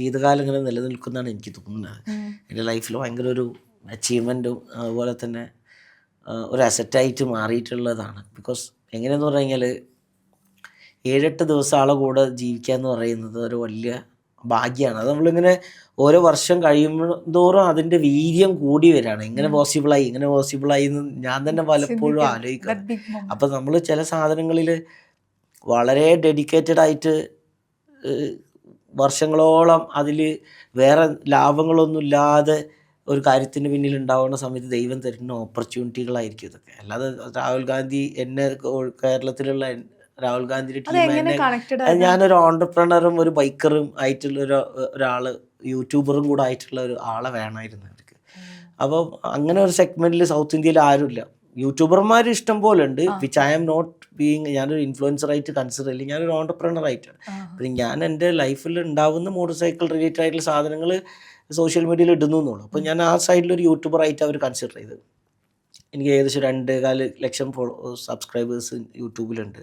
ജീവിതകാലം ഇങ്ങനെ നിലനിൽക്കുന്നതാണ് എനിക്ക് തോന്നുന്നത്. എൻ്റെ ലൈഫിൽ ഭയങ്കര ഒരു അച്ചീവ്മെൻറ്റും അതുപോലെ തന്നെ ഒരു അസറ്റായിട്ട് മാറിയിട്ടുള്ളതാണ്. ബിക്കോസ് എങ്ങനെയെന്ന് പറഞ്ഞു കഴിഞ്ഞാൽ 7-8 ദിവസം ആളെ കൂടെ ജീവിക്കുക എന്ന് പറയുന്നത് ഒരു വലിയ ഭാഗ്യമാണ്. അത് നമ്മളിങ്ങനെ ഓരോ വർഷം കഴിയുമ്പോഴോറും അതിൻ്റെ വീര്യം കൂടി വരികയാണ്. എങ്ങനെ പോസിബിളായി എന്ന് ഞാൻ തന്നെ പലപ്പോഴും ആലോചിക്കും. അപ്പം നമ്മൾ ചില സാധനങ്ങളിൽ വളരെ ഡെഡിക്കേറ്റഡ് ആയിട്ട് വർഷങ്ങളോളം അതിൽ വേറെ ലാഭങ്ങളൊന്നുമില്ലാതെ ഒരു കാര്യത്തിന് പിന്നിൽ ഉണ്ടാവുന്ന സമയത്ത് ദൈവം തരുന്ന ഓപ്പർച്യൂണിറ്റികളായിരിക്കും ഇതൊക്കെ. അല്ലാതെ രാഹുൽ ഗാന്ധി എന്നെ കേരളത്തിലുള്ള രാഹുൽ ഗാന്ധിയുടെ ടീം, ഞാനൊരു ഓണ്ടർപ്രണറും ഒരു ബൈക്കറും ആയിട്ടുള്ള ഒരാൾ, യൂട്യൂബറും കൂടെ ആയിട്ടുള്ള ഒരു ആളെ വേണമായിരുന്നു അവർക്ക്. അപ്പോൾ അങ്ങനെ ഒരു സെഗ്മെൻറ്റിൽ സൗത്ത് ഇന്ത്യയിൽ ആരുമില്ല. യൂട്യൂബർമാർ ഇഷ്ടം പോലെ ഉണ്ട്, which I am not being, ഞാനൊരു ഇൻഫ്ലുവൻസറായിട്ട് കൺസിഡർ ചെയ്യില്ല, ഞാനൊരു ഓണ്ടർപ്രണറായിട്ടാണ്. അപ്പം ഞാൻ എൻ്റെ ലൈഫിൽ ഉണ്ടാവുന്ന മോട്ടോർ സൈക്കിൾ റിലേറ്റഡ് ആയിട്ടുള്ള സാധനങ്ങൾ സോഷ്യൽ മീഡിയയിൽ ഇടുന്നു എന്നുള്ളൂ. അപ്പോൾ ഞാൻ ആ സൈഡിലൊരു യൂട്യൂബറായിട്ട് അവർ കൺസിഡർ ചെയ്തത്. എനിക്ക് ഏകദേശം 2.25 ലക്ഷം സബ്സ്ക്രൈബേഴ്സ് യൂട്യൂബിലുണ്ട്.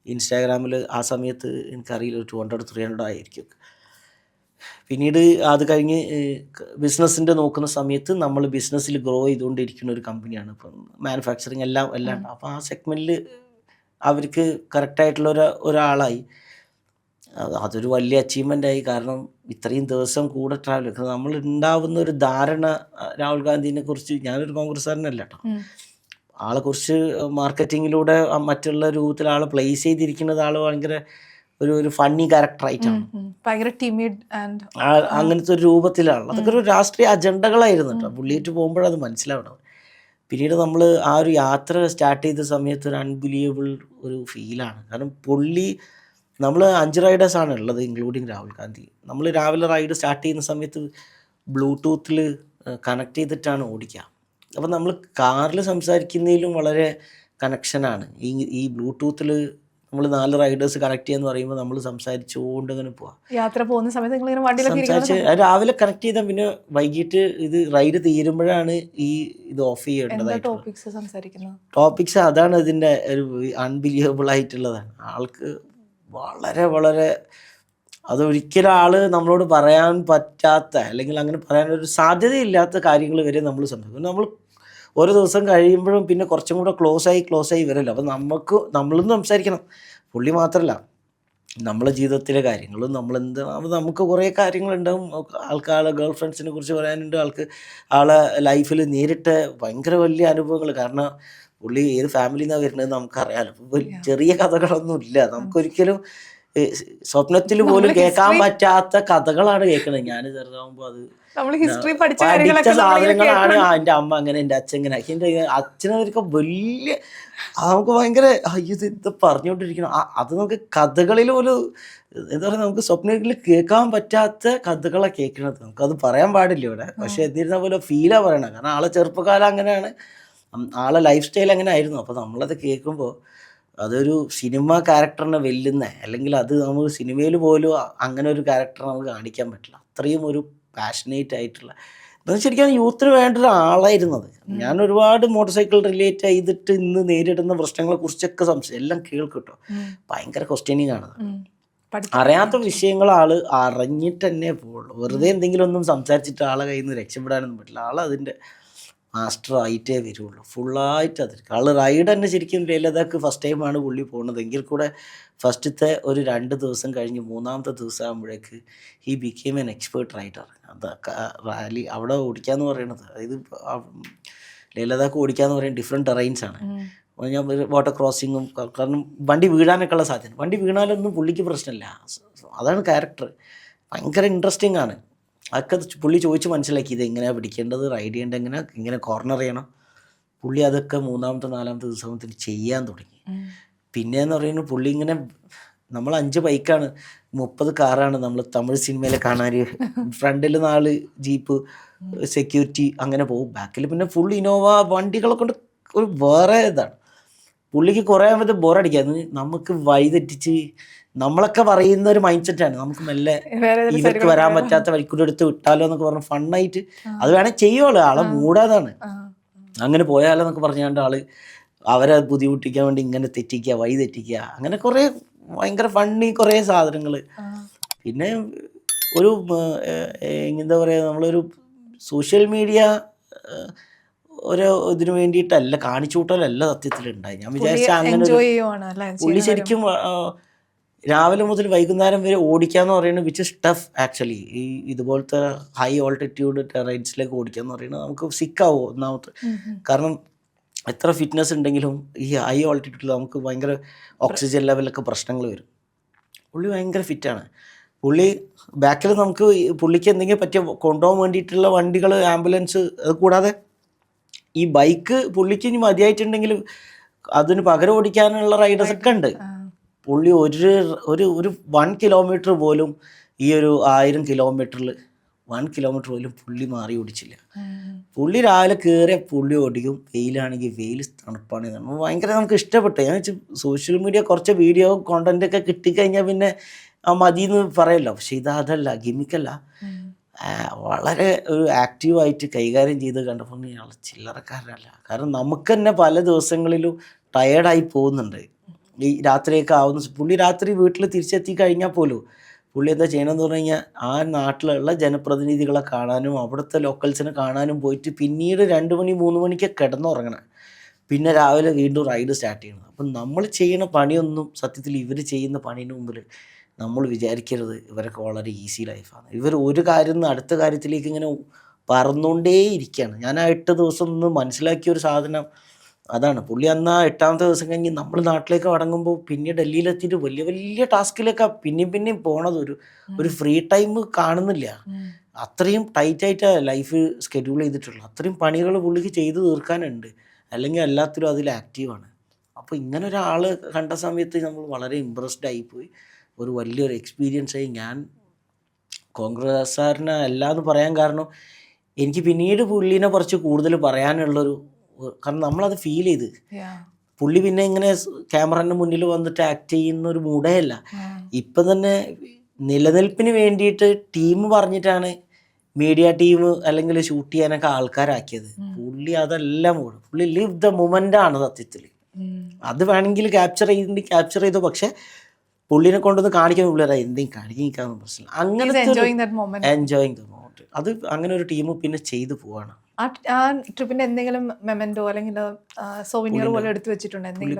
ഇൻസ്റ്റാഗ്രാമിൽ ആ സമയത്ത് എനിക്കറിയില്ല, ഒരു 200-300 ആയിരിക്കും. പിന്നീട് അത് കഴിഞ്ഞ് ബിസിനസ്സിൻ്റെ നോക്കുന്ന സമയത്ത് നമ്മൾ ബിസിനസ്സിൽ ഗ്രോ ചെയ്തുകൊണ്ടിരിക്കുന്ന ഒരു കമ്പനിയാണ് ഇപ്പം മാനുഫാക്ചറിങ് എല്ലാം ഉണ്ട്. അപ്പോൾ ആ സെഗ്മെൻറ്റിൽ അവർക്ക് കറക്റ്റായിട്ടുള്ള ഒരാളായി. അതൊരു വലിയ അച്ചീവ്മെൻ്റായി. കാരണം ഇത്രയും ദിവസം കൂടെ ട്രാവൽ, നമ്മൾ ഉണ്ടാവുന്ന ഒരു ധാരണ രാഹുൽ ഗാന്ധിനെ കുറിച്ച്, ഞാനൊരു കോൺഗ്രസ്സുകാരനല്ല കേട്ടോ, ആളെക്കുറിച്ച് മാർക്കറ്റിങ്ങിലൂടെ മറ്റുള്ള രൂപത്തിൽ ആളെ പ്ലേസ് ചെയ്തിരിക്കുന്നത് ആൾ ഭയങ്കര ഒരു ഫണ്ണി ക്യാരക്ടറായിട്ടാണ്. ഭയങ്കര ടിമിഡ് ആൻഡ് അങ്ങനത്തെ ഒരു രൂപത്തിലാണ്. അതൊക്കെ ഒരു രാഷ്ട്രീയ അജണ്ടകളായിരുന്നു കേട്ടോ. പുള്ളിയായിട്ട് പോകുമ്പോഴത് മനസ്സിലാവണം. പിന്നീട് നമ്മൾ ആ ഒരു യാത്ര സ്റ്റാർട്ട് ചെയ്ത സമയത്ത് ഒരു അൺബിലീവബിൾ ഒരു ഫീലാണ്. കാരണം നമ്മൾ 5 റൈഡേഴ്സാണ് ഉള്ളത്, ഇൻക്ലൂഡിങ് രാഹുൽ ഗാന്ധി. നമ്മൾ രാവിലെ റൈഡ് സ്റ്റാർട്ട് ചെയ്യുന്ന സമയത്ത് ബ്ലൂടൂത്തിൽ കണക്ട് ചെയ്തിട്ടാണ് ഓടിക്കുക. അപ്പം നമ്മൾ കാറിൽ സംസാരിക്കുന്നതിലും വളരെ കണക്ഷനാണ്. ഈ ബ്ലൂടൂത്തിൽ നമ്മൾ 4 റൈഡേഴ്സ് കണക്ട് ചെയ്യാന്ന് പറയുമ്പോൾ നമ്മൾ സംസാരിച്ചുകൊണ്ട് ഇങ്ങനെ പോവാം. യാത്ര പോകുന്ന സമയത്ത് നിങ്ങൾ ഇങ്ങനെ വണ്ടിയിലൊക്കെ സംസാരിച്ച് രാവിലെ കണക്ട് ചെയ്താൽ പിന്നെ വൈകിട്ട് ഇത് റൈഡ് തീരുമ്പോഴാണ് ഇത് ഓഫ് ചെയ്യേണ്ടതായിട്ട്. ടോപ്പിക്സ് സംസാരിക്കുന്നത് ടോപ്പിക്സ് അതാണ് ഇതിൻ്റെ ഒരു അൺബിലീവബിൾ ആയിട്ടുള്ളതാണ്. ആൾക്ക് വളരെ വളരെ അതൊരിക്കലും ആള് നമ്മളോട് പറയാൻ പറ്റാത്ത, അല്ലെങ്കിൽ അങ്ങനെ പറയാനൊരു സാധ്യതയില്ലാത്ത കാര്യങ്ങൾ വരെ നമ്മൾ സംസാരിക്കും. നമ്മൾ ഓരോ ദിവസം കഴിയുമ്പോഴും പിന്നെ കുറച്ചും കൂടെ ക്ലോസ് ആയി വരല്ലോ. അപ്പം നമ്മളൊന്നും സംസാരിക്കണം. പുള്ളി മാത്രമല്ല, നമ്മളെ ജീവിതത്തിലെ കാര്യങ്ങളും അപ്പോൾ നമുക്ക് കുറേ കാര്യങ്ങളുണ്ടാവും. ആൾക്കാളെ ഗേൾ ഫ്രണ്ട്സിനെ കുറിച്ച് പറയാനുണ്ട്, ആളെ ലൈഫിൽ നേരിട്ട് ഭയങ്കര വലിയ അനുഭവങ്ങൾ. കാരണം പുള്ളി ഏത് ഫാമിലിയിൽ നിന്നാണ് വരുന്നത് നമുക്കറിയാലോ. ചെറിയ കഥകളൊന്നും ഇല്ല. നമുക്കൊരിക്കലും സ്വപ്നത്തിൽ പോലും കേൾക്കാൻ പറ്റാത്ത കഥകളാണ് കേൾക്കുന്നത്. ഞാൻ ചെറുതാകുമ്പോൾ അത് പഠിച്ച സാധനങ്ങളാണ്. എൻ്റെ അമ്മ അങ്ങനെ, എൻ്റെ അച്ഛൻ ഇങ്ങനെ, എൻ്റെ അച്ഛനൊക്കെ വലിയ നമുക്ക് ഭയങ്കര ഇത് പറഞ്ഞുകൊണ്ടിരിക്കണം. അത് നമുക്ക് കഥകളിൽ പോലും എന്താ പറയുക, നമുക്ക് സ്വപ്നത്തിൽ കേൾക്കാൻ പറ്റാത്ത കഥകളെ കേൾക്കണത്. നമുക്കത് പറയാൻ പാടില്ല ഇവിടെ. പക്ഷെ എന്നിരുന്ന പോലെ ഫീലാണ് പറയണത്. കാരണം ആളെ ചെറുപ്പകാലം അങ്ങനെയാണ്, ആളെ ലൈഫ് സ്റ്റൈൽ അങ്ങനെ ആയിരുന്നു. അപ്പോൾ നമ്മളത് കേൾക്കുമ്പോൾ അതൊരു സിനിമ ക്യാരക്ടറിനെ വെല്ലുന്ന, അല്ലെങ്കിൽ അത് നമുക്ക് സിനിമയിൽ പോലും അങ്ങനെ ഒരു ക്യാരക്ടർ നമുക്ക് കാണിക്കാൻ പറ്റില്ല. അത്രയും ഒരു പാഷനേറ്റ് ആയിട്ടുള്ള, എന്ന് ശരിക്കും യൂത്തിന് വേണ്ട ഒരാളായിരുന്നത്. ഞാൻ ഒരുപാട് മോട്ടോർ സൈക്കിൾ റിലേറ്റ് ചെയ്തിട്ട് ഇന്ന് നേരിടുന്ന പ്രശ്നങ്ങളെ കുറിച്ചൊക്കെ എല്ലാം കേൾക്കും കേട്ടോ. ഭയങ്കര ക്വസ്റ്റ്യനിങ് ആണ്. അറിയാത്ത വിഷയങ്ങൾ ആള് അറിഞ്ഞിട്ട് തന്നെ പോവുള്ളൂ. വെറുതെ എന്തെങ്കിലും ഒന്നും സംസാരിച്ചിട്ട് ആളെ കയ്യിൽ നിന്ന് രക്ഷപ്പെടാനൊന്നും പറ്റില്ല. ആളതിൻ്റെ മാസ്റ്റർ ആയിട്ടേ വരുള്ളൂ. ഫുള്ളായിട്ട് അതിരിക്കും. ആൾ റൈഡ് തന്നെ ശരിക്കും ലീലതാക്ക് ഫസ്റ്റ് ടൈമാണ് പുള്ളി പോകുന്നത്. എങ്കിൽ കൂടെ ഫസ്റ്റത്തെ ഒരു 2 ദിവസം കഴിഞ്ഞ് 3-ാമത്തെ ദിവസം ആകുമ്പോഴേക്ക് he became an expert rider. അത് റാലി അവിടെ ഓടിക്കാന്ന് പറയുന്നത്, അതായത് ലീലതാക്ക് ഓടിക്കാന്ന് പറയുന്നത് ഡിഫറെൻറ്റ് ടെറൈൻസാണ്. ഞാൻ വാട്ടർ ക്രോസിങ്ങും, കാരണം വണ്ടി വീഴാനൊക്കെ ഉള്ള സാധ്യത. വണ്ടി വീണാലൊന്നും പുള്ളിക്ക് പ്രശ്നമില്ല. അതാണ് ക്യാരക്ടർ. ഭയങ്കര ഇൻട്രസ്റ്റിംഗ് ആണ്. അതൊക്കെ പുള്ളി ചോദിച്ച് മനസ്സിലാക്കി ഇത് എങ്ങനെയാണ് പിടിക്കേണ്ടത്, റൈഡ് ചെയ്യേണ്ടത് ഇങ്ങനെ കോർണർ ചെയ്യണം. പുള്ളി അതൊക്കെ 3-ാമത്തെ 4-ാമത്തെ ദിവസത്തിന് ചെയ്യാൻ തുടങ്ങി. പിന്നെയെന്ന് പറയുന്നത് പുള്ളി ഇങ്ങനെ, നമ്മൾ 5 ബൈക്കാണ്, 30 കാറാണ് നമ്മൾ തമിഴ് സിനിമയിൽ കാണാൻ. ഫ്രണ്ടിൽ 4 ജീപ്പ്, സെക്യൂരിറ്റി, അങ്ങനെ പോകും. ബാക്കിൽ പിന്നെ ഫുൾ ഇന്നോവ വണ്ടികളെ കൊണ്ട് ഒരു വേറെ ഇതാണ്. പുള്ളിക്ക് കുറേ ആകുമ്പോൾ ബോറടിക്കാതെ നമുക്ക് വഴി തെറ്റിച്ച് നമ്മളൊക്കെ പറയുന്ന ഒരു മൈൻഡ് സെറ്റാണ്. നമുക്ക് മെല്ലെ ഇവർക്ക് വരാൻ പറ്റാത്ത വഴിക്കൂടെ എടുത്ത് വിട്ടാലോ എന്നൊക്കെ പറഞ്ഞ് ഫണ്ണായിട്ട് അത് വേണേൽ ചെയ്യുള്ളൂ. ആളെ മൂടാതാണ്. അങ്ങനെ പോയാലോ എന്നൊക്കെ പറഞ്ഞാണ്ട് അവരെ ബുദ്ധിമുട്ടിക്കാൻ വേണ്ടി ഇങ്ങനെ തെറ്റിക്കുക, വഴി തെറ്റിക്കുക, അങ്ങനെ കുറേ ഭയങ്കര ഫണ്ണി കുറേ സാധനങ്ങൾ. പിന്നെ ഒരു എന്താ പറയുക, നമ്മളൊരു സോഷ്യൽ മീഡിയ ഒരു ഇതിനു വേണ്ടിയിട്ടല്ല, കാണിച്ചു കൂട്ടലല്ല സത്യത്തിലുണ്ടായി. ഞാൻ വിചാരിച്ച അങ്ങനെ പുള്ളി ശരിക്കും രാവിലെ മുതൽ വൈകുന്നേരം വരെ ഓടിക്കാന്ന് പറയുന്നത് വിച്ച് ഇസ് ടഫ് ആക്ച്വലി. ഇതുപോലത്തെ ഹൈ ഓൾട്ടിറ്റ്യൂഡ് ടെറൈൻസിലേക്ക് ഓടിക്കാന്ന് പറയുന്നത് നമുക്ക് സിക്കാവും ഒന്നാമത്തെ. കാരണം എത്ര ഫിറ്റ്നസ് ഉണ്ടെങ്കിലും ഈ ഹൈ ഓൾട്ടിറ്റ്യൂഡിൽ നമുക്ക് ഭയങ്കര ഓക്സിജൻ ലെവലൊക്കെ പ്രശ്നങ്ങൾ വരും. പുള്ളി ഭയങ്കര ഫിറ്റാണ്. പുള്ളി ബാക്കിൽ നമുക്ക് പുള്ളിക്ക് എന്തെങ്കിലും പറ്റിയ കൊണ്ടുപോകാൻ വേണ്ടിയിട്ടുള്ള വണ്ടികൾ, ആംബുലൻസ്, അത് കൂടാതെ ഈ ബൈക്ക് പുള്ളിക്ക് ഇനി മതിയായിട്ടുണ്ടെങ്കിൽ അതിന് പകരം ഓടിക്കാനുള്ള റൈഡേഴ്സൊക്കെ ഉണ്ട്. പുള്ളി ഒരു 1 കിലോമീറ്റർ പോലും ഈ ഒരു 1000 കിലോമീറ്ററിൽ 1 കിലോമീറ്റർ പോലും പുള്ളി മാറി ഓടിച്ചില്ല. പുള്ളി രാവിലെ കയറിയ പുള്ളി ഓടിക്കും. വെയിലാണെങ്കിൽ വെയിൽ, തണുപ്പാണ്. ഭയങ്കര നമുക്ക് ഇഷ്ടപ്പെട്ടു. ഞാൻ വെച്ചാൽ സോഷ്യൽ മീഡിയ കുറച്ച് വീഡിയോ കോണ്ടൻ്റൊക്കെ കിട്ടിക്കഴിഞ്ഞാൽ പിന്നെ മതിയെന്ന് പറയല്ലോ. പക്ഷെ അതല്ല, ഗിമിക്കല്ല, വളരെ ഒരു ആക്റ്റീവായിട്ട് കൈകാര്യം ചെയ്ത് കണ്ടപ്പോൾ ഇയാൾ ചില്ലറക്കാരനല്ല. കാരണം നമുക്ക് തന്നെ പല ദിവസങ്ങളിലും ടയേർഡായി പോകുന്നുണ്ട്. ഈ രാത്രിയൊക്കെ ആവുന്ന പുള്ളി രാത്രി വീട്ടിൽ തിരിച്ചെത്തി കഴിഞ്ഞാൽ പോലും പുള്ളി എന്താ ചെയ്യണമെന്ന് പറഞ്ഞു കഴിഞ്ഞാൽ ആ നാട്ടിലുള്ള ജനപ്രതിനിധികളെ കാണാനും അവിടുത്തെ ലോക്കൽസിനെ കാണാനും പോയിട്ട് പിന്നീട് 2 മണി 3 മണിക്ക് കിടന്നുറങ്ങണം. പിന്നെ രാവിലെ വീണ്ടും റൈഡ് സ്റ്റാർട്ട് ചെയ്യണം. അപ്പം നമ്മൾ ചെയ്യുന്ന പണിയൊന്നും സത്യത്തിൽ ഇവർ ചെയ്യുന്ന പണിന് മുമ്പിൽ നമ്മൾ വിചാരിക്കരുത് ഇവരൊക്കെ വളരെ ഈസി ലൈഫാണ്. ഇവർ ഒരു കാര്യം നിന്ന് അടുത്ത കാര്യത്തിലേക്ക് ഇങ്ങനെ പറന്നുകൊണ്ടേ ഇരിക്കുകയാണ്. ഞാൻ ആ 8 ദിവസം ഒന്ന് മനസ്സിലാക്കിയ ഒരു സാധനം, അതാണ് പുള്ളി അന്ന് ആ 8ാമത്തെ ദിവസം കഴിഞ്ഞ് നമ്മൾ നാട്ടിലേക്ക് മടങ്ങുമ്പോൾ പിന്നെ ഡൽഹിയിലെത്തിയിട്ട് വലിയ വലിയ ടാസ്കിലേക്കാണ് പിന്നെയും പോണത്. ഒരു ഫ്രീ ടൈം കാണുന്നില്ല. അത്രയും ടൈറ്റായിട്ടാണ് ലൈഫ് സ്കെഡ്യൂൾ ചെയ്തിട്ടുള്ളത്. അത്രയും പണികൾ പുള്ളിക്ക് ചെയ്ത് തീർക്കാനുണ്ട്. അല്ലെങ്കിൽ എല്ലാത്തിലും അതിൽ ആക്റ്റീവാണ്. അപ്പോൾ ഇങ്ങനെ ഒരാൾ കണ്ട സമയത്ത് നമ്മൾ വളരെ ഇമ്പ്രസ്ഡ് ആയിപ്പോയി. ഒരു വലിയൊരു എക്സ്പീരിയൻസ് ആയി. ഞാൻ കോൺഗ്രസ്സുകാരനെ അല്ല എന്ന് പറയാൻ കാരണം എനിക്ക് പിന്നീട് പുള്ളീനെ കുറച്ച് കൂടുതൽ പറയാനുള്ളൊരു, കാരണം നമ്മളത് ഫീൽ ചെയ്ത്. പുള്ളി പിന്നെ ഇങ്ങനെ ക്യാമറൻ്റെ മുന്നിൽ വന്നിട്ട് ആക്ട് ചെയ്യുന്ന ഒരു മൂഡേ അല്ല. ഇപ്പം തന്നെ നിലനിൽപ്പിന് വേണ്ടിയിട്ട് ടീം പറഞ്ഞിട്ടാണ് മീഡിയ ടീം അല്ലെങ്കിൽ ഷൂട്ട് ചെയ്യാനൊക്കെ ആൾക്കാരാക്കിയത്. പുള്ളി അതെല്ലാം പുള്ളി ലിവ് ദ മൊമെൻ്റ് ആണ് സത്യത്തിൽ. അത് വേണമെങ്കിൽ ക്യാപ്ചർ ചെയ്തു. പക്ഷെ പുള്ളിനെ കൊണ്ടൊന്ന് കാണിക്കാൻ പുള്ളിയല്ല എന്തെങ്കിലും കാണിക്കാന്ന് പ്രശ്നം. അങ്ങനത്തെ എൻജോയിങ് ദ മൊമെന്റ്. അത് അങ്ങനെ ഒരു ടീം പിന്നെ ചെയ്തു പോവാണ്. ആ ട്രിപ്പിന്റെ എന്തെങ്കിലും മെമന്റോ അല്ലെങ്കിൽ സോവിനിയർ പോലെ എടുത്തു വെച്ചിട്ടുണ്ടോ?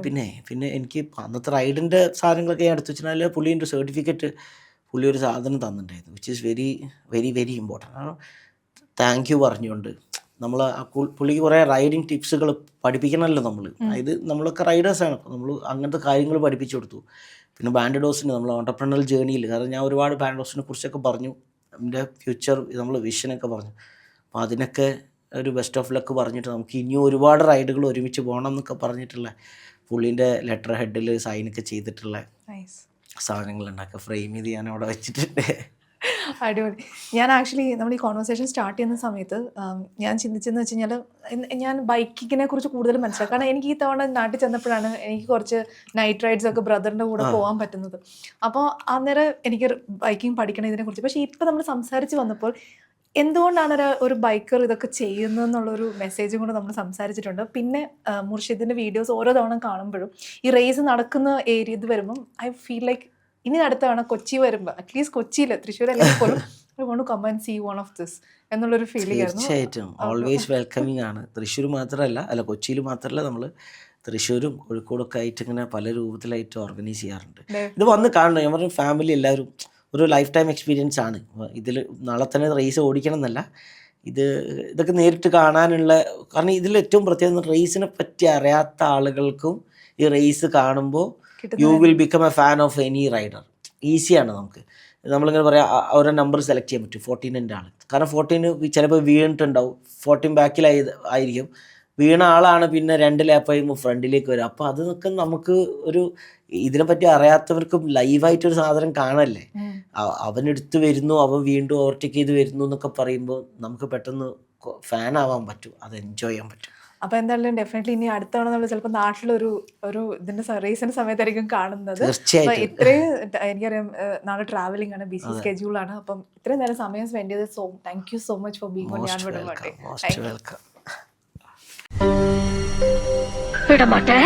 പിന്നെ എനിക്ക് അന്നത്തെ റൈഡിന്റെ സാധനങ്ങളൊക്കെ ഞാൻ എടുത്തു വെച്ചാൽ പുള്ളിൻ്റെ സർട്ടിഫിക്കറ്റ് പുള്ളി ഒരു സാധനം തന്നിട്ടുണ്ടായിരുന്നു, which is very very very important ആണ്. താങ്ക് യു പറഞ്ഞുകൊണ്ട് നമ്മൾ പുള്ളിക്ക് കുറേ റൈഡിങ് ടിപ്സുകൾ പഠിപ്പിക്കണമല്ലോ നമ്മൾ. അതായത് നമ്മളൊക്കെ റൈഡേഴ്സാണ്, അപ്പോൾ നമ്മൾ അങ്ങനത്തെ കാര്യങ്ങൾ പഠിപ്പിച്ചു കൊടുത്തു. പിന്നെ ബാൻഡഡോസിന് നമ്മൾ ഓണ്ടർപ്രണൽ ജേണിയിൽ, കാരണം ഞാൻ ഒരുപാട് ബാൻഡഡോസിനെ കുറിച്ചൊക്കെ പറഞ്ഞു, എൻ്റെ ഫ്യൂച്ചർ നമ്മൾ വിഷനൊക്കെ പറഞ്ഞു. അപ്പോൾ അതിനൊക്കെ ഒരു ബെസ്റ്റ് ഓഫ് ലക്ക് പറഞ്ഞിട്ട് നമുക്ക് ഇനിയും ഒരുപാട് റൈഡുകൾ ഒരുമിച്ച് പോകണം എന്നൊക്കെ പറഞ്ഞിട്ടുള്ള പുള്ളീൻ്റെ ലെറ്റർ ഹെഡിൽ സൈനൊക്കെ ചെയ്തിട്ടുള്ള സാധനങ്ങൾ ഉണ്ടാക്കുക, ഫ്രെയിം ചെയ്ത് ഞാൻ അവിടെ വെച്ചിട്ടുണ്ട്. അടിപൊളി. ഞാൻ ആക്ച്വലി നമ്മൾ ഈ കോൺവെർസേഷൻ സ്റ്റാർട്ട് ചെയ്യുന്ന സമയത്ത് ഞാൻ ചിന്തിച്ചെന്ന് വെച്ച് കഴിഞ്ഞാൽ ഞാൻ ബൈക്കിങ്ങിനെ കുറിച്ച് കൂടുതൽ മനസ്സിലാക്കും. കാരണം എനിക്ക് ഈ തവണ നാട്ടിൽ ചെന്നപ്പോഴാണ് എനിക്ക് കുറച്ച് നൈറ്റ് റൈഡ്സ് ഒക്കെ ബ്രദറിൻ്റെ കൂടെ പോകാൻ പറ്റുന്നത്. അപ്പോൾ അന്നേരം എനിക്ക് ബൈക്കിംഗ് പഠിക്കണം ഇതിനെക്കുറിച്ച്. പക്ഷേ ഇപ്പം നമ്മൾ സംസാരിച്ച് വന്നപ്പോൾ എന്തുകൊണ്ടാണ് ഒരു ബൈക്കർ ഇതൊക്കെ ചെയ്യുന്നതെന്നുള്ളൊരു മെസ്സേജും കൂടെ നമ്മൾ സംസാരിച്ചിട്ടുണ്ട്. പിന്നെ മുർഷിദിൻ്റെ വീഡിയോസ് ഓരോ തവണ കാണുമ്പോഴും ഈ റേസ് നടക്കുന്ന ഏരിയ ഇത് വരുമ്പം ഐ ഫീൽ ലൈക്ക് ഇനി അടുത്ത തവണ കൊച്ചി വരുമ്പോൾ അറ്റ്ലീസ്റ്റ് കൊച്ചിയിൽ, തൃശ്ശൂർ അല്ലെങ്കിൽ പോലും I want to come and see one of this എന്നുള്ളൊരു ഫീലിംഗ് ആയിരുന്നു. തീർച്ചയായിട്ടും ഓൾവേസ് വെൽക്കമിങ് ആണ്. തൃശ്ശൂർ മാത്രമല്ല കൊച്ചിയിൽ മാത്രമല്ല, നമ്മൾ തൃശ്ശൂരും കോഴിക്കോടൊക്കെ ആയിട്ട് ഇങ്ങനെ പല രൂപത്തിലായിട്ട് ഓർഗനൈസ് ചെയ്യാറുണ്ട്. ഇത് വന്ന് കാണണം. ഞാൻ പറഞ്ഞ ഫാമിലി എല്ലാവരും ഒരു ലൈഫ് ടൈം എക്സ്പീരിയൻസ് ആണ്. ഇതിൽ നാളെ തന്നെ റേസ് ഓടിക്കണം എന്നല്ല, ഇതൊക്കെ നേരിട്ട് കാണാനുള്ള, കാരണം ഇതിൽ ഏറ്റവും പ്രത്യേകത റേസിനെ പറ്റി അറിയാത്ത ആളുകൾക്കും ഈ റേസ് കാണുമ്പോൾ you will become A fan of any rider. ഈസിയാണ്. നമ്മളിങ്ങനെ പറയാം അവരുടെ നമ്പർ സെലക്ട് ചെയ്യാൻ പറ്റും. 14 ആൾ, കാരണം 14 ചിലപ്പോൾ വീണിട്ടുണ്ടാവും, 14 ബാക്കിലായിരിക്കും. വീണ ആളാണ് പിന്നെ 2 ലാപ്പ് കഴിയുമ്പോൾ ഫ്രണ്ടിലേക്ക് വരും. അപ്പോൾ അതൊക്കെ നമുക്ക് ഇതിനെപ്പറ്റി അറിയാത്തവർക്കും ലൈവായിട്ടൊരു സാധനം കാണല്ലേ. അവനെടുത്ത് വരുന്നു, അവൻ വീണ്ടും ഓവർടേക്ക് ചെയ്ത് വരുന്നു എന്നൊക്കെ പറയുമ്പോൾ നമുക്ക് പെട്ടെന്ന് ഫാൻ ആവാൻ പറ്റും, അത് എൻജോയ് ചെയ്യാൻ പറ്റും. അപ്പോൾ എന്തായാലും ഡെഫിനറ്റ്ലി ഇനി അടുത്തവണ നമ്മൾ ചിലപ്പോൾ നാട്ടിലൊരു ഇതിന്റെ റേസിന്റെ സമയത്തായിരിക്കും കാണുന്നത്. ഇത്രയും എനിക്കറിയാം നാളെ ട്രാവലിംഗ് ആണ്, ബിസി സ്കെഡ്യൂൾ ആണ്. അപ്പം ഇത്രയും നേരം സമയം സ്പെൻഡ് ചെയ്തത് so thank you so much for being on ഞാൻ വിടമാട്ടെ. വിടമാട്ടെ.